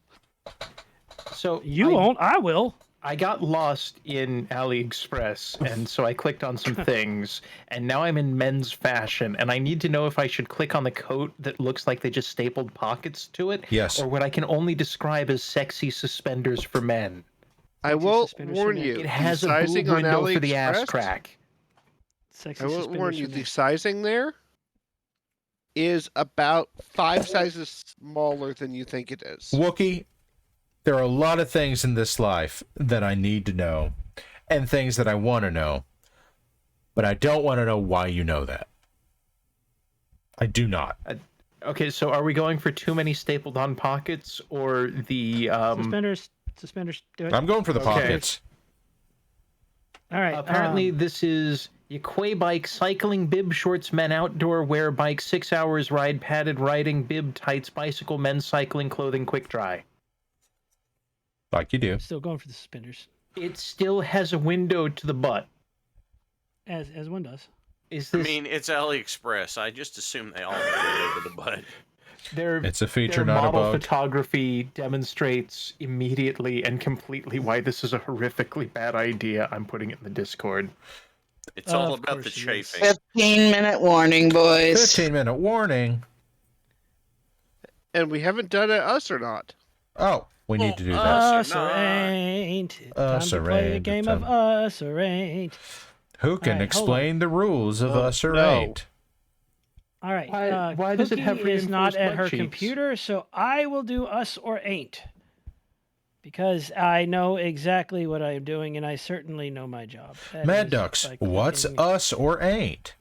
So You won't. I will. I got lost in AliExpress, and so I clicked on some things, and now I'm in men's fashion, and I need to know if I should click on the coat that looks like they just stapled pockets to it, Yes. or what I can only describe as sexy suspenders for men. I will suspenders warn for you, It has the a boob sizing on window for the ass AliExpress, crack. Sexy I will suspenders warn you, for the men. sizing there is about 5 sizes smaller than you think it is. Wookie, there are a lot of things in this life that I need to know and things that I want to know, but I don't want to know why you know that. I do not. Okay, so are we going for too many stapled on pockets, or the Suspenders, do it. I'm going for the Okay. pockets. All right. Apparently, this is Yaquay bike, cycling, bib, shorts, men outdoor wear bike, 6 hours ride, padded riding, bib, tights, bicycle, men's cycling, clothing, quick dry. Like you do. still going for the suspenders, It still has a window to the butt. as one does. Is I this? mean, it's AliExpress. I just assume they all have over the butt. It's a feature, their not a model bug. photography demonstrates immediately and completely why this is a horrifically bad idea. I'm putting it in the Discord. It's all Of about the course it is. chafing. 15-minute warning, boys. 15-minute warning. And we haven't done it, us or not. Oh, we need to do that. Us or not. ain't. Us Time or to play a ain't. game Time- of us or ain't. Who can All right, hold explain the rules of us or no. ain't? All right. Why does it have Cookie is not reinforced at butt her cheeks? computer, so I will do us or ain't. Because I know exactly what I am doing, and I certainly know my job. That Mad is Ducks, by what's clicking- us or ain't?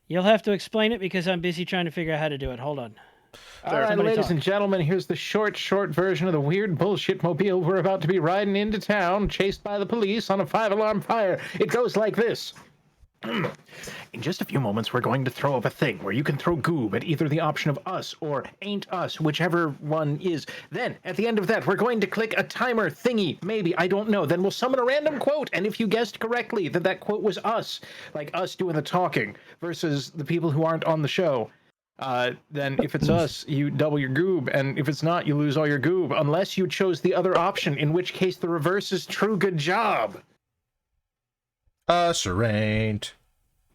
You'll have to explain it because I'm busy trying to figure out how to do it. Hold on. All right, somebody ladies talk. and gentlemen, here's the short version of the weird bullshit mobile we're about to be riding into town, chased by the police on a 5-alarm fire. It goes like this. In just a few moments, we're going to throw up a thing where you can throw goob at either the option of us or ain't us, whichever one is. Then, at the end of that, we're going to click a timer thingy, maybe, I don't know. Then we'll summon a random quote, and if you guessed correctly that quote was us, like us doing the talking, versus the people who aren't on the show, Then if it's us, you double your goob, and if it's not, you lose all your goob, unless you chose the other option, in which case the reverse is true. Good job. Us or ain't.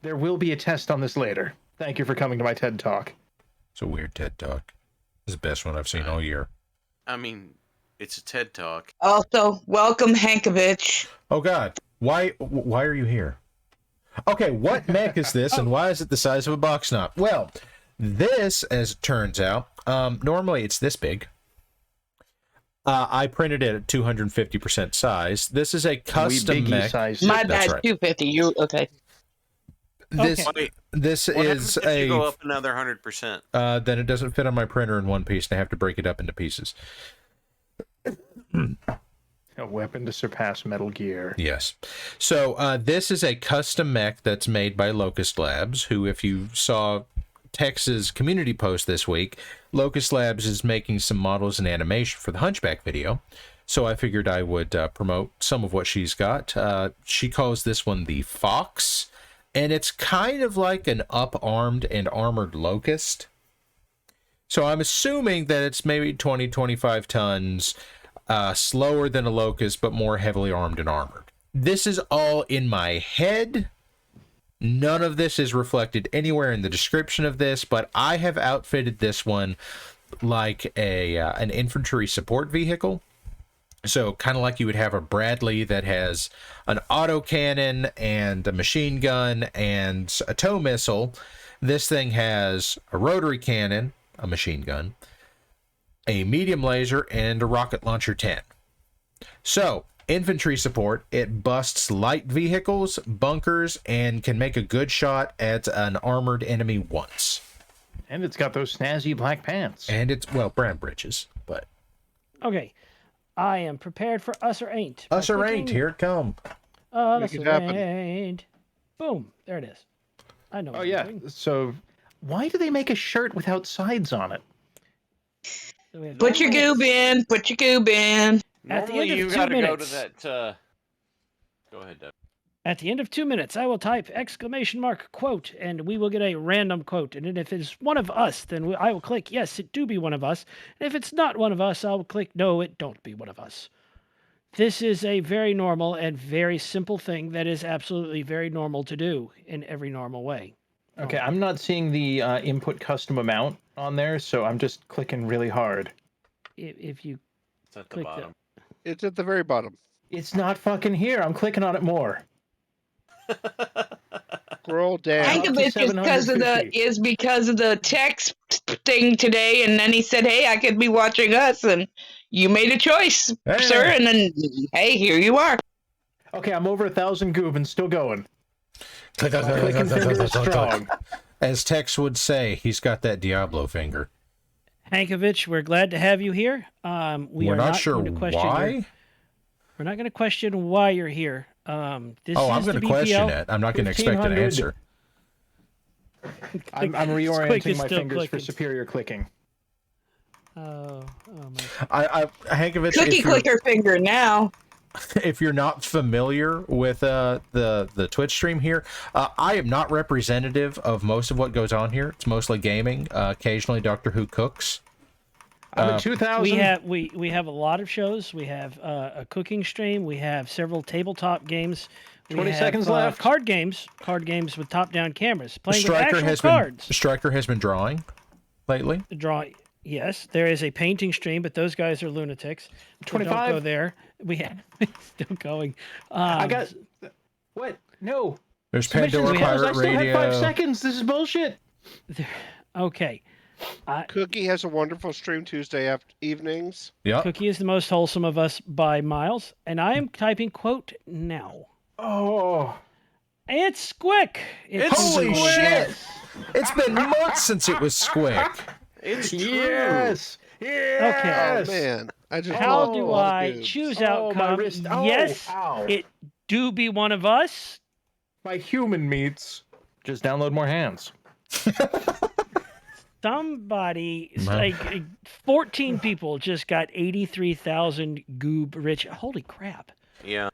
There will be a test on this later. Thank you for coming to my TED Talk. It's a weird TED Talk. It's the best one I've seen all year. I mean, it's a TED Talk. Also, welcome Hankovich. Oh God, why are you here? Okay, what mech is this, and why is it the size of a box knot? Well, this, as it turns out, normally it's this big. I printed it at 250% size. This is a custom mech. Size. My That's bad, right. 250. You okay? This Okay. this What is happens if you go a up another 100%? then it doesn't fit on my printer in one piece, and I have to break it up into pieces. A weapon to surpass Metal Gear. Yes. So this is a custom mech that's made by Locust Labs, who, if you saw Tex's community post this week, Locust Labs is making some models and animation for the Hunchback video. So I figured I would promote some of what she's got. She calls this one the Fox, and it's kind of like an up-armed and armored Locust. So I'm assuming that it's maybe 20, 25 tons, slower than a Locust, but more heavily armed and armored. This is all in my head. None of this is reflected anywhere in the description of this, but I have outfitted this one like an infantry support vehicle. So kind of like you would have a Bradley that has an autocannon and a machine gun and a tow missile. This thing has a rotary cannon, a machine gun, a medium laser, and a rocket launcher 10. So, infantry support, it busts light vehicles, bunkers, and can make a good shot at an armored enemy once. And it's got those snazzy black pants. And it's, well, brown breeches, but... Okay. I am prepared for us or ain't. Us or ain't, here it come. Us Make it or happen. ain't. Boom. There it is. I know. Oh, what yeah. I'm doing. So, why do they make a shirt without sides on it? So we have Put your 9 minutes. goob in. Put your goob in. At the Normally, end of you 2 gotta go to minutes. that. Go ahead, Doug. At the end of 2 minutes, I will type ! quote, and we will get a random quote. And then if it's one of us, then I will click, yes, it do be one of us. And if it's not one of us, I'll click, no, it don't be one of us. This is a very normal and very simple thing that is absolutely very normal to do in every normal way. Okay, I'm not seeing the input custom amount on there, so I'm just clicking really hard. If you It's at the click bottom. It's at the very bottom. It's not fucking here. I'm clicking on it more. Scroll down. I think of it is because of the text thing today, and then he said, "Hey, I could be watching us," and you made a choice, Hey. sir. And then, hey, here you are. Okay, I'm over 1,000 goob and still going. My clicking finger is strong. As Tex would say, he's got that Diablo finger. Hankovich, we're glad to have you here. We're not sure going to question why. We're not going to question why you're here. This I'm is going the to question BPL. it. I'm not going to expect an 1500. answer. I'm Quick reorienting is my still fingers clicking. for superior clicking. Oh my. Hankovich, Cookie clicker finger now. if you're not familiar with the Twitch stream here, I am not representative of most of what goes on here. It's mostly gaming. Occasionally, Doctor Who cooks. I'm at 2,000. We have a lot of shows. We have a cooking stream. We have several tabletop games. We 20 have, seconds left. Card games with top-down cameras. Playing with actual cards. Striker has been drawing lately. Yes, there is a painting stream, but those guys are lunatics. So 25. Don't go there. We have still going. I got... What? No. There's Submissions Pandora closed. Pirate I still Radio. have 5 seconds. This is bullshit. Okay. Cookie has a wonderful stream Tuesday evenings. Yeah. Cookie is the most wholesome of us by miles, and I am typing quote now. Oh. It's Squick. Holy shit! It's been months since it was Squick. It's true. Yes. Yes. Oh man, I just How lost do all the I boobs. choose Oh, my outcome? wrist. Oh, Yes, ow. it do be one of us. My human meats. Just download more hands. Somebody, like 14 people just got 83,000 goob rich. Holy crap. Yeah.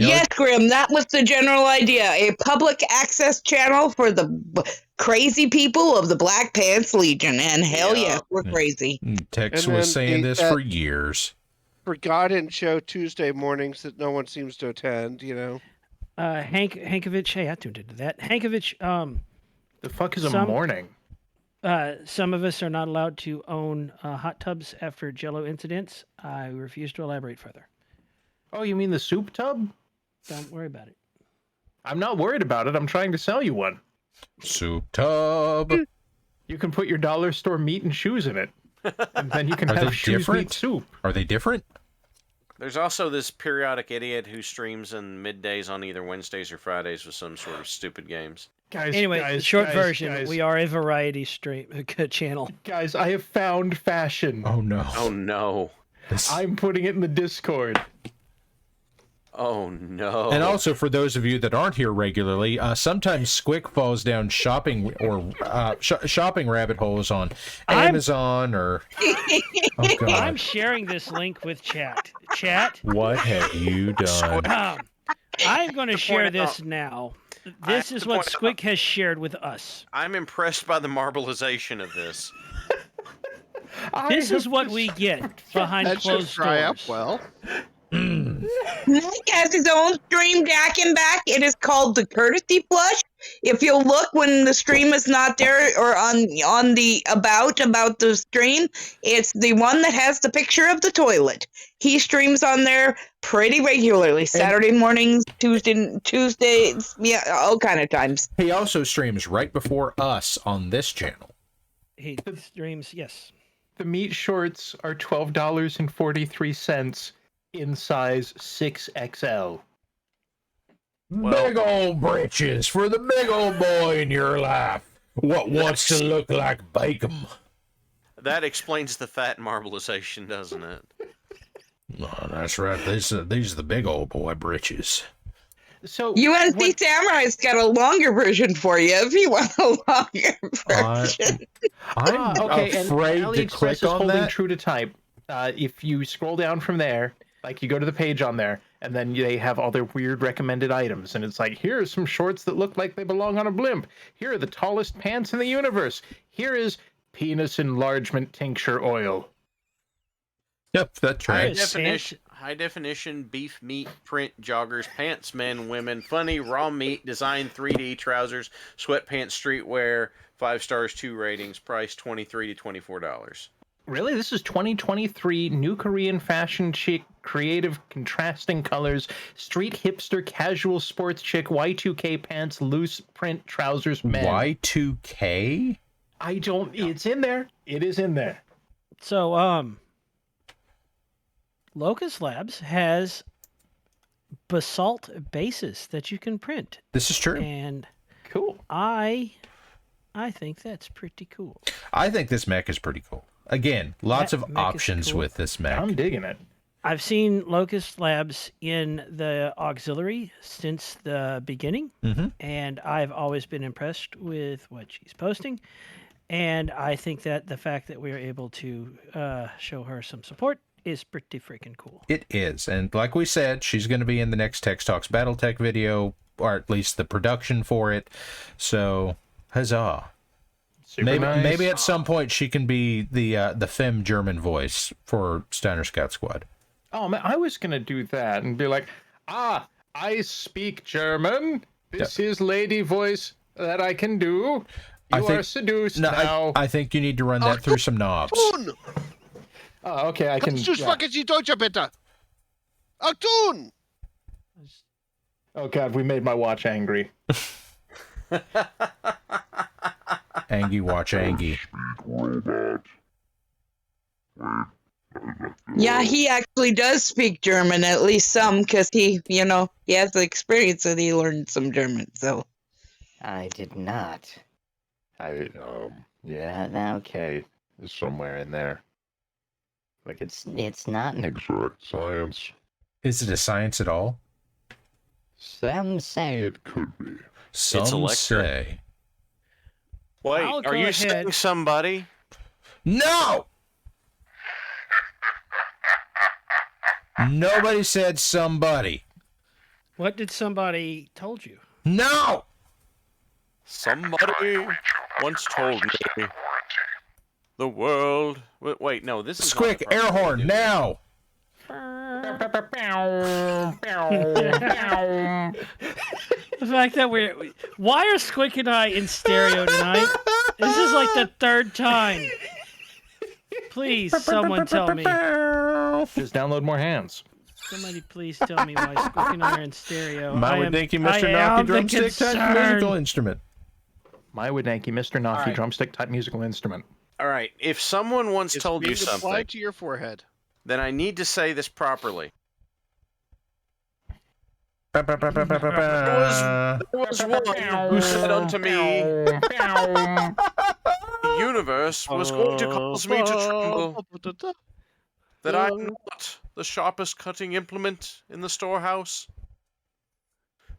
Yes, Grim, that was the general idea. A public access channel for the crazy people of the Black Pants Legion. And hell yes, we're crazy. Tex And was then saying this for years. Forgotten show Tuesday mornings that no one seems to attend, you know. Hankovich, hey, I tuned into that. Hankovich, the fuck is a morning? Some of us are not allowed to own hot tubs after Jello incidents. I refuse to elaborate further. Oh, you mean the soup tub? Don't worry about it. I'm not worried about it. I'm trying to sell you one. Soup tub. You can put your dollar store meat and shoes in it. And then you can Are have they shoes different? meat soup. Are they different? There's also this periodic idiot who streams in middays on either Wednesdays or Fridays with some sort of stupid games. Anyway, the short version, we are a variety channel. Guys, I have found fashion. Oh, no. Oh, no. I'm putting it in the Discord. Oh, no. And also, for those of you that aren't here regularly, sometimes Squick falls down shopping or shopping rabbit holes on Amazon or... Oh, God. I'm sharing this link with chat. Chat? What have you done? I'm going to share this now. This is what Squick has shared with us. I'm impressed by the marbleization of this. This is what we get behind closed doors. Well, Nick has his own stream back and back. It is called the Courtesy Flush. If you'll look when the stream is not there or on the about the stream, it's the one that has the picture of the toilet. He streams on there pretty regularly. Saturday mornings, Tuesdays, yeah, all kind of times. He also streams right before us on this channel. He streams, yes. The meat shorts are $12.43 in size 6XL. Big old britches for the big old boy in your life. What wants to look like bacon? That explains the fat marbleization, doesn't it? Oh, that's right. These are the big old boy britches. So UNC Samurai's got a longer version for you if you want a longer version. I'm afraid and to click is on holding that. true to type. If you scroll down from there, like you go to the page on there, and then they have all their weird recommended items, and it's like, here are some shorts that look like they belong on a blimp. Here are the tallest pants in the universe. Here is penis enlargement tincture oil. Yep, that's right. High definition beef meat print joggers, pants, men, women, funny raw meat, design 3D trousers, sweatpants, streetwear, 5 stars, 2 ratings, price $23 to $24. Really? This is 2023 new Korean fashion chic, creative contrasting colors, street hipster casual sports chick, Y2K pants, loose print trousers, men. Y2K? I don't, it's in there. It is in there. So, Locust Labs has basalt bases that you can print. This is true. And cool. I think that's pretty cool. I think this mech is pretty cool. Again, lots of options cool. with this mech. I'm digging it. I've seen Locust Labs in the auxiliary since the beginning, and I've always been impressed with what she's posting. And I think that the fact that we are able to show her some support is pretty freaking cool. It is. And like we said, she's going to be in the next Tex Talks Battletech video, or at least the production for it. So, huzzah. Maybe at some point she can be the femme German voice for Steiner Scout Squad. Oh man, I was gonna do that and be like, I speak German. This is lady voice that I can do. You are seduced now. I think you need to run that through some knobs. Oh, okay, I can. Just fucking die Deutsche bitte. Achtung! Oh god, we made my watch angry. Angie, watch Angie. Yeah, he actually does speak German, at least some, because he has the experience that he learned some German, so. I did not. Yeah, okay. It's somewhere in there. Like it's not. Exact science. Is it a science at all? Some say it could be. Some say. Wait, I'll are you go saying ahead. somebody? No! Nobody said somebody. What did somebody told you? No! Somebody once told me the world... Wait, no, this is Squick, not the air proper way to horn, do it. now! The fact that why are Squick and I in stereo tonight? This is like the third time. Please, someone tell me. Just download more hands. Somebody please tell me why Squick and I are in stereo. My would thank you, Mr. Nocky drumstick type musical instrument. My would thank you, Mr. Nocky drumstick type musical instrument. All right, if someone once told you being something, applied to your forehead. then I need to say this properly. There was one who said unto me, the universe was going to cause me to tremble, that I am not the sharpest cutting implement in the storehouse.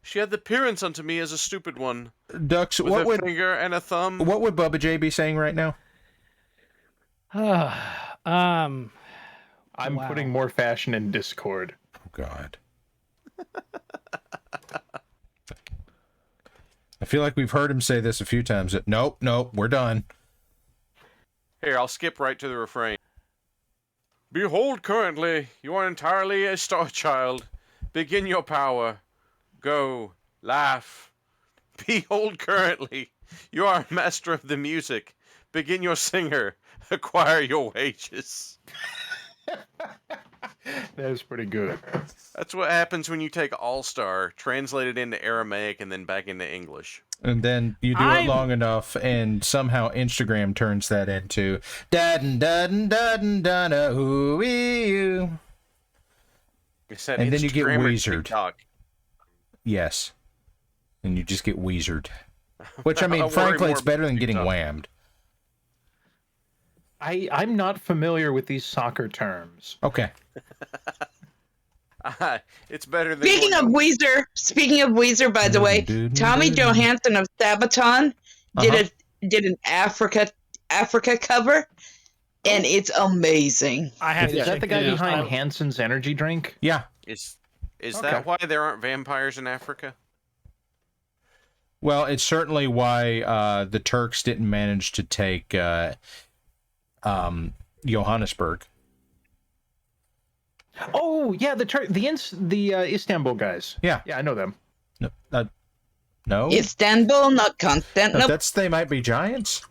She had the appearance unto me as a stupid one, Ducks, with a finger and a thumb. What would Bubba J be saying right now? I'm putting more fashion in Discord. Oh, God. I feel like we've heard him say this a few times. Nope, we're done. Here, I'll skip right to the refrain. Behold, currently, you are entirely a star child. Begin your power. Go, laugh. Behold, currently, you are a master of the music. Begin your singer. Acquire your wages. That is pretty good. That's what happens when you take All-Star, translate it into Aramaic, and then back into English. And then you do it long enough, and somehow Instagram turns that into and then you get Weezered. Yes. And you just get Weezered. Which, I mean, frankly, it's better than getting whammed. I'm not familiar with these soccer terms. Okay. It's better than... Speaking of Weezer, by the way, Tommy Johansson of Sabaton did an Africa cover, and it's amazing. Is that the guy behind Hanson's energy drink? Yeah. Is that why there aren't vampires in Africa? Well, it's certainly why the Turks didn't manage to take Johannesburg. Oh yeah, the Istanbul guys. Yeah, I know them. No. Istanbul, not Constantinople. They might be giants.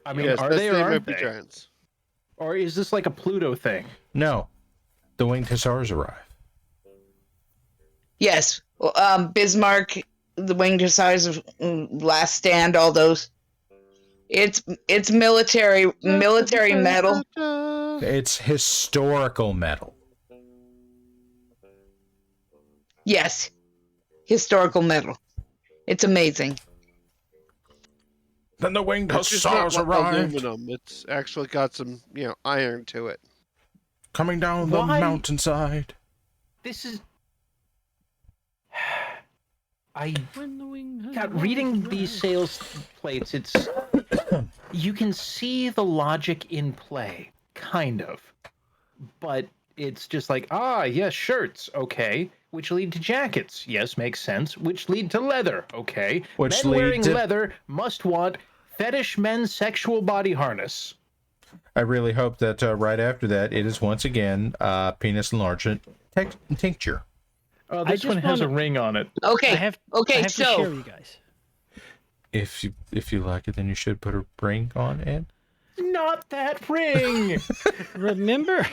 I mean, Yes, are they or aren't be they? giants? Or is this like a Pluto thing? No, the winged hussars arrive. Yes, Bismarck, the Winged Hussars, Last Stand, all those. It's military metal. It's historical metal. Yes, historical metal. It's amazing. Then the winged It's just not hussars like arrived. aluminum. It's actually got some, iron to it. Coming down the mountainside. This is... reading these sales plates, it's... You can see the logic in play, kind of. But it's just like, yes, shirts, okay. Which lead to jackets, yes, makes sense. Which lead to leather, okay. Which Men lead wearing to... leather must want fetish men's sexual body harness. I really hope that right after that, it is once again penis enlargement tincture. This one has a ring on it. Okay. I have to share with you guys. If you like it, then you should put a ring on it. Not that ring. Remember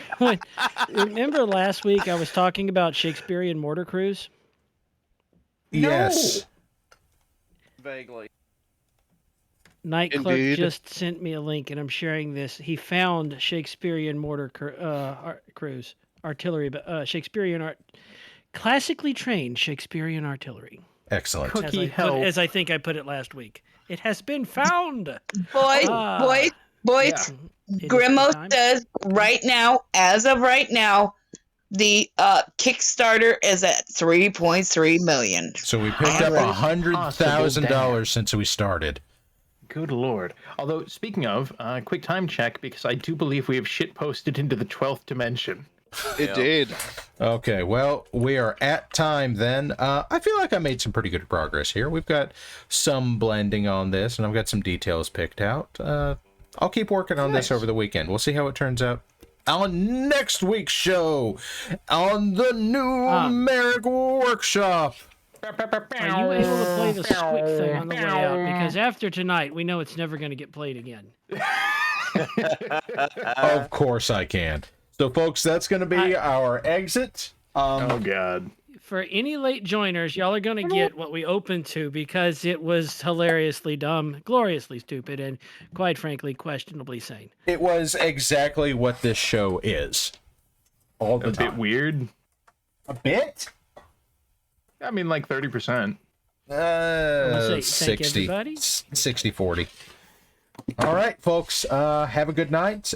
last week I was talking about Shakespearean mortar crews? Yes. Vaguely. Nightclub Indeed. just sent me a link, and I'm sharing this. He found Shakespearean mortar crews, artillery, Shakespearean classically trained Shakespearean artillery. Excellent. As I think I put it last week. It has been found. Boys, Grimo says right now, as of right now, the Kickstarter is at 3.3 million. So we picked up $100,000 since we started. Good lord. Although, speaking of, quick time check, because I do believe we have shit posted into the 12th dimension. It did. Okay, well, we are at time then. I feel like I made some pretty good progress here. We've got some blending on this, and I've got some details picked out. I'll keep working on this over the weekend. We'll see how it turns out on next week's show on the new Marik Workshop. Are you able to play the squeak thing on the way out? Because after tonight, we know it's never going to get played again. Of course I can. So, folks, that's going to be our exit. Oh, God. For any late joiners, y'all are going to get what we opened to because it was hilariously dumb, gloriously stupid, and quite frankly, questionably sane. It was exactly what this show is. All the time. A bit weird. A bit? I mean, like 30%. 60. 60-40. All right, folks. Have a good night.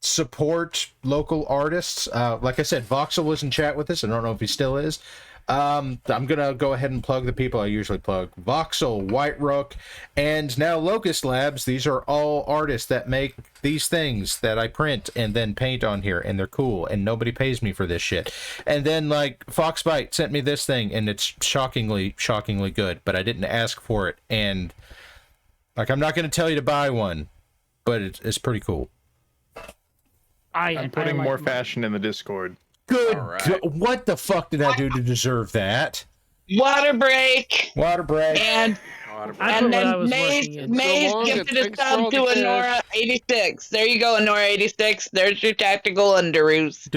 Support local artists. Like I said, Voxel was in chat with us. I don't know if he still is. I'm gonna go ahead and plug the people I usually plug. Voxel, White Rook, and now Locust Labs. These are all artists that make these things that I print and then paint on here, and they're cool, and nobody pays me for this shit. And then, like, Foxbite sent me this thing, and it's shockingly good, but I didn't ask for it. And, like, I'm not gonna tell you to buy one, but it's pretty cool. I'm putting more fashion in the Discord. Good. Right. What the fuck did I do to deserve that? Water break. And then Maze gifted a sub to Honora 86. There you go, Honora 86. There's your tactical underoos.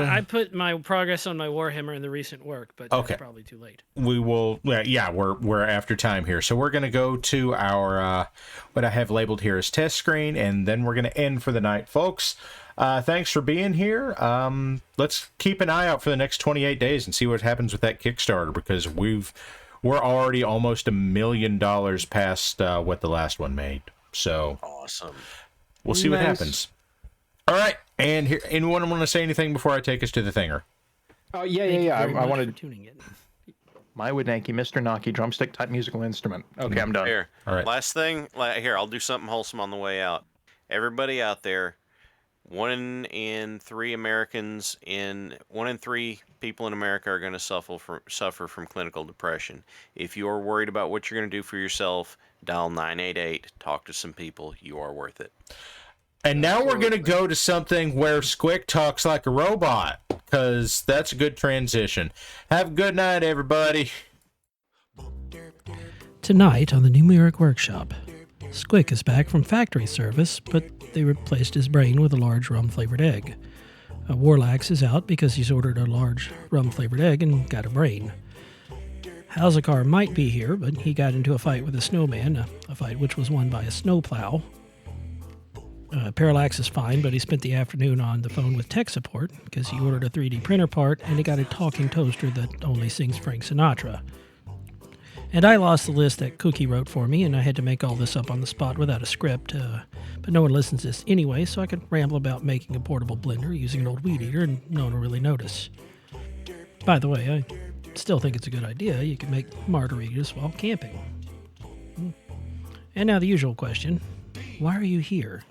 I put my progress on my Warhammer in the recent work, but that's probably too late. We will. Yeah, we're after time here, so we're gonna go to our what I have labeled here as test screen, and then we're gonna end for the night, folks. Thanks for being here. Let's keep an eye out for the next 28 days and see what happens with that Kickstarter, because we're already almost $1 million past what the last one made. So awesome. We'll see what happens. All right. And here, anyone want to say anything before I take us to the thinger? Oh, yeah. I wanted tuning in. My Widanki, Mr. Naki, drumstick type musical instrument. Okay, I'm done. Here. All right. Last thing. Here, I'll do something wholesome on the way out. Everybody out there, 1 in 3 people in America are going to suffer from clinical depression. If you are worried about what you're going to do for yourself, dial 988. Talk to some people. You are worth it. And now we're going to go to something where Squick talks like a robot, because that's a good transition. Have a good night, everybody. Tonight on the new Marik Workshop, Squick is back from factory service, but they replaced his brain with a large rum-flavored egg. Warlax is out because he's ordered a large rum-flavored egg and got a brain. Halzakar might be here, but he got into a fight with a snowman, a fight which was won by a snowplow. Parallax is fine, but he spent the afternoon on the phone with tech support because he ordered a 3D printer part and he got a talking toaster that only sings Frank Sinatra. And I lost the list that Cookie wrote for me, and I had to make all this up on the spot without a script. But no one listens to this anyway, so I could ramble about making a portable blender using an old weed eater, and no one will really notice. By the way, I still think it's a good idea. You can make margaritas while camping. And now the usual question. Why are you here?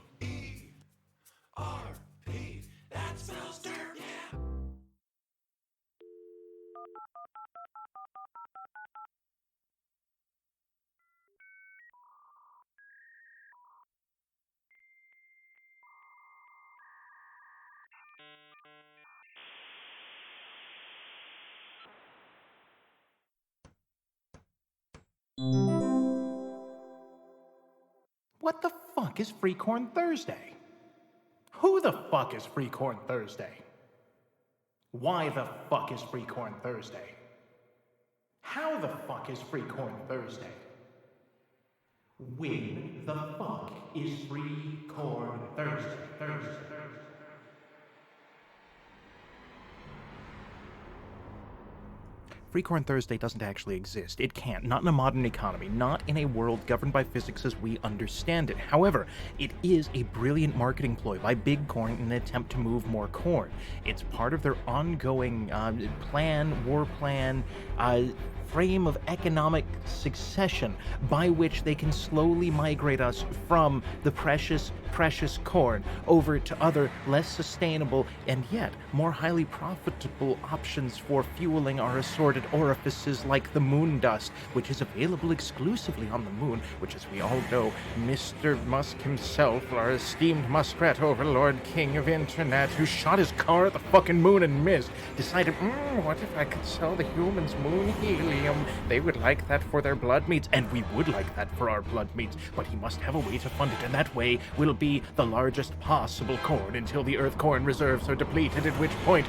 What the fuck is Free Corn Thursday? Who the fuck is Free Corn Thursday? Why the fuck is Free Corn Thursday? How the fuck is Free Corn Thursday? When the fuck is Free Corn Thursday? Free Corn Thursday doesn't actually exist. It can't. Not in a modern economy. Not in a world governed by physics as we understand it. However, it is a brilliant marketing ploy by Big Corn in an attempt to move more corn. It's part of their ongoing war plan, frame of economic succession by which they can slowly migrate us from the precious corn over to other less sustainable and yet more highly profitable options for fueling our assorted orifices like the moon dust, which is available exclusively on the moon, which, as we all know, Mr. Musk himself, our esteemed muskrat overlord king of internet, who shot his car at the fucking moon and missed, decided, what if I could sell the humans moon helium? They would like that for their blood meats, and we would like that for our blood meats, but he must have a way to fund it, and that way will be the largest possible corn until the Earth corn reserves are depleted, at which point,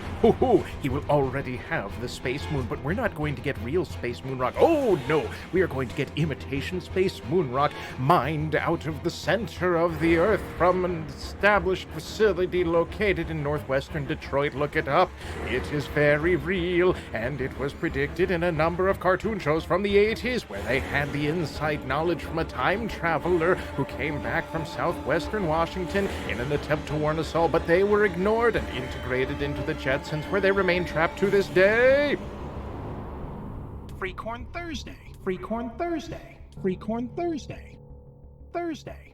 he will already have the space moon. But we're not going to get real space moon rock. Oh no, we are going to get imitation space moon rock mined out of the center of the Earth from an established facility located in northwestern Detroit. Look it up. It is very real, and it was predicted in a number of cartoon shows from the 80s where they had the inside knowledge from a time traveler who came back from southwestern Washington in an attempt to warn us all, but they were ignored and integrated into the Jetsons, where they remain trapped to this day. Free Corn Thursday. Free Corn Thursday. Free Corn Thursday. Thursday.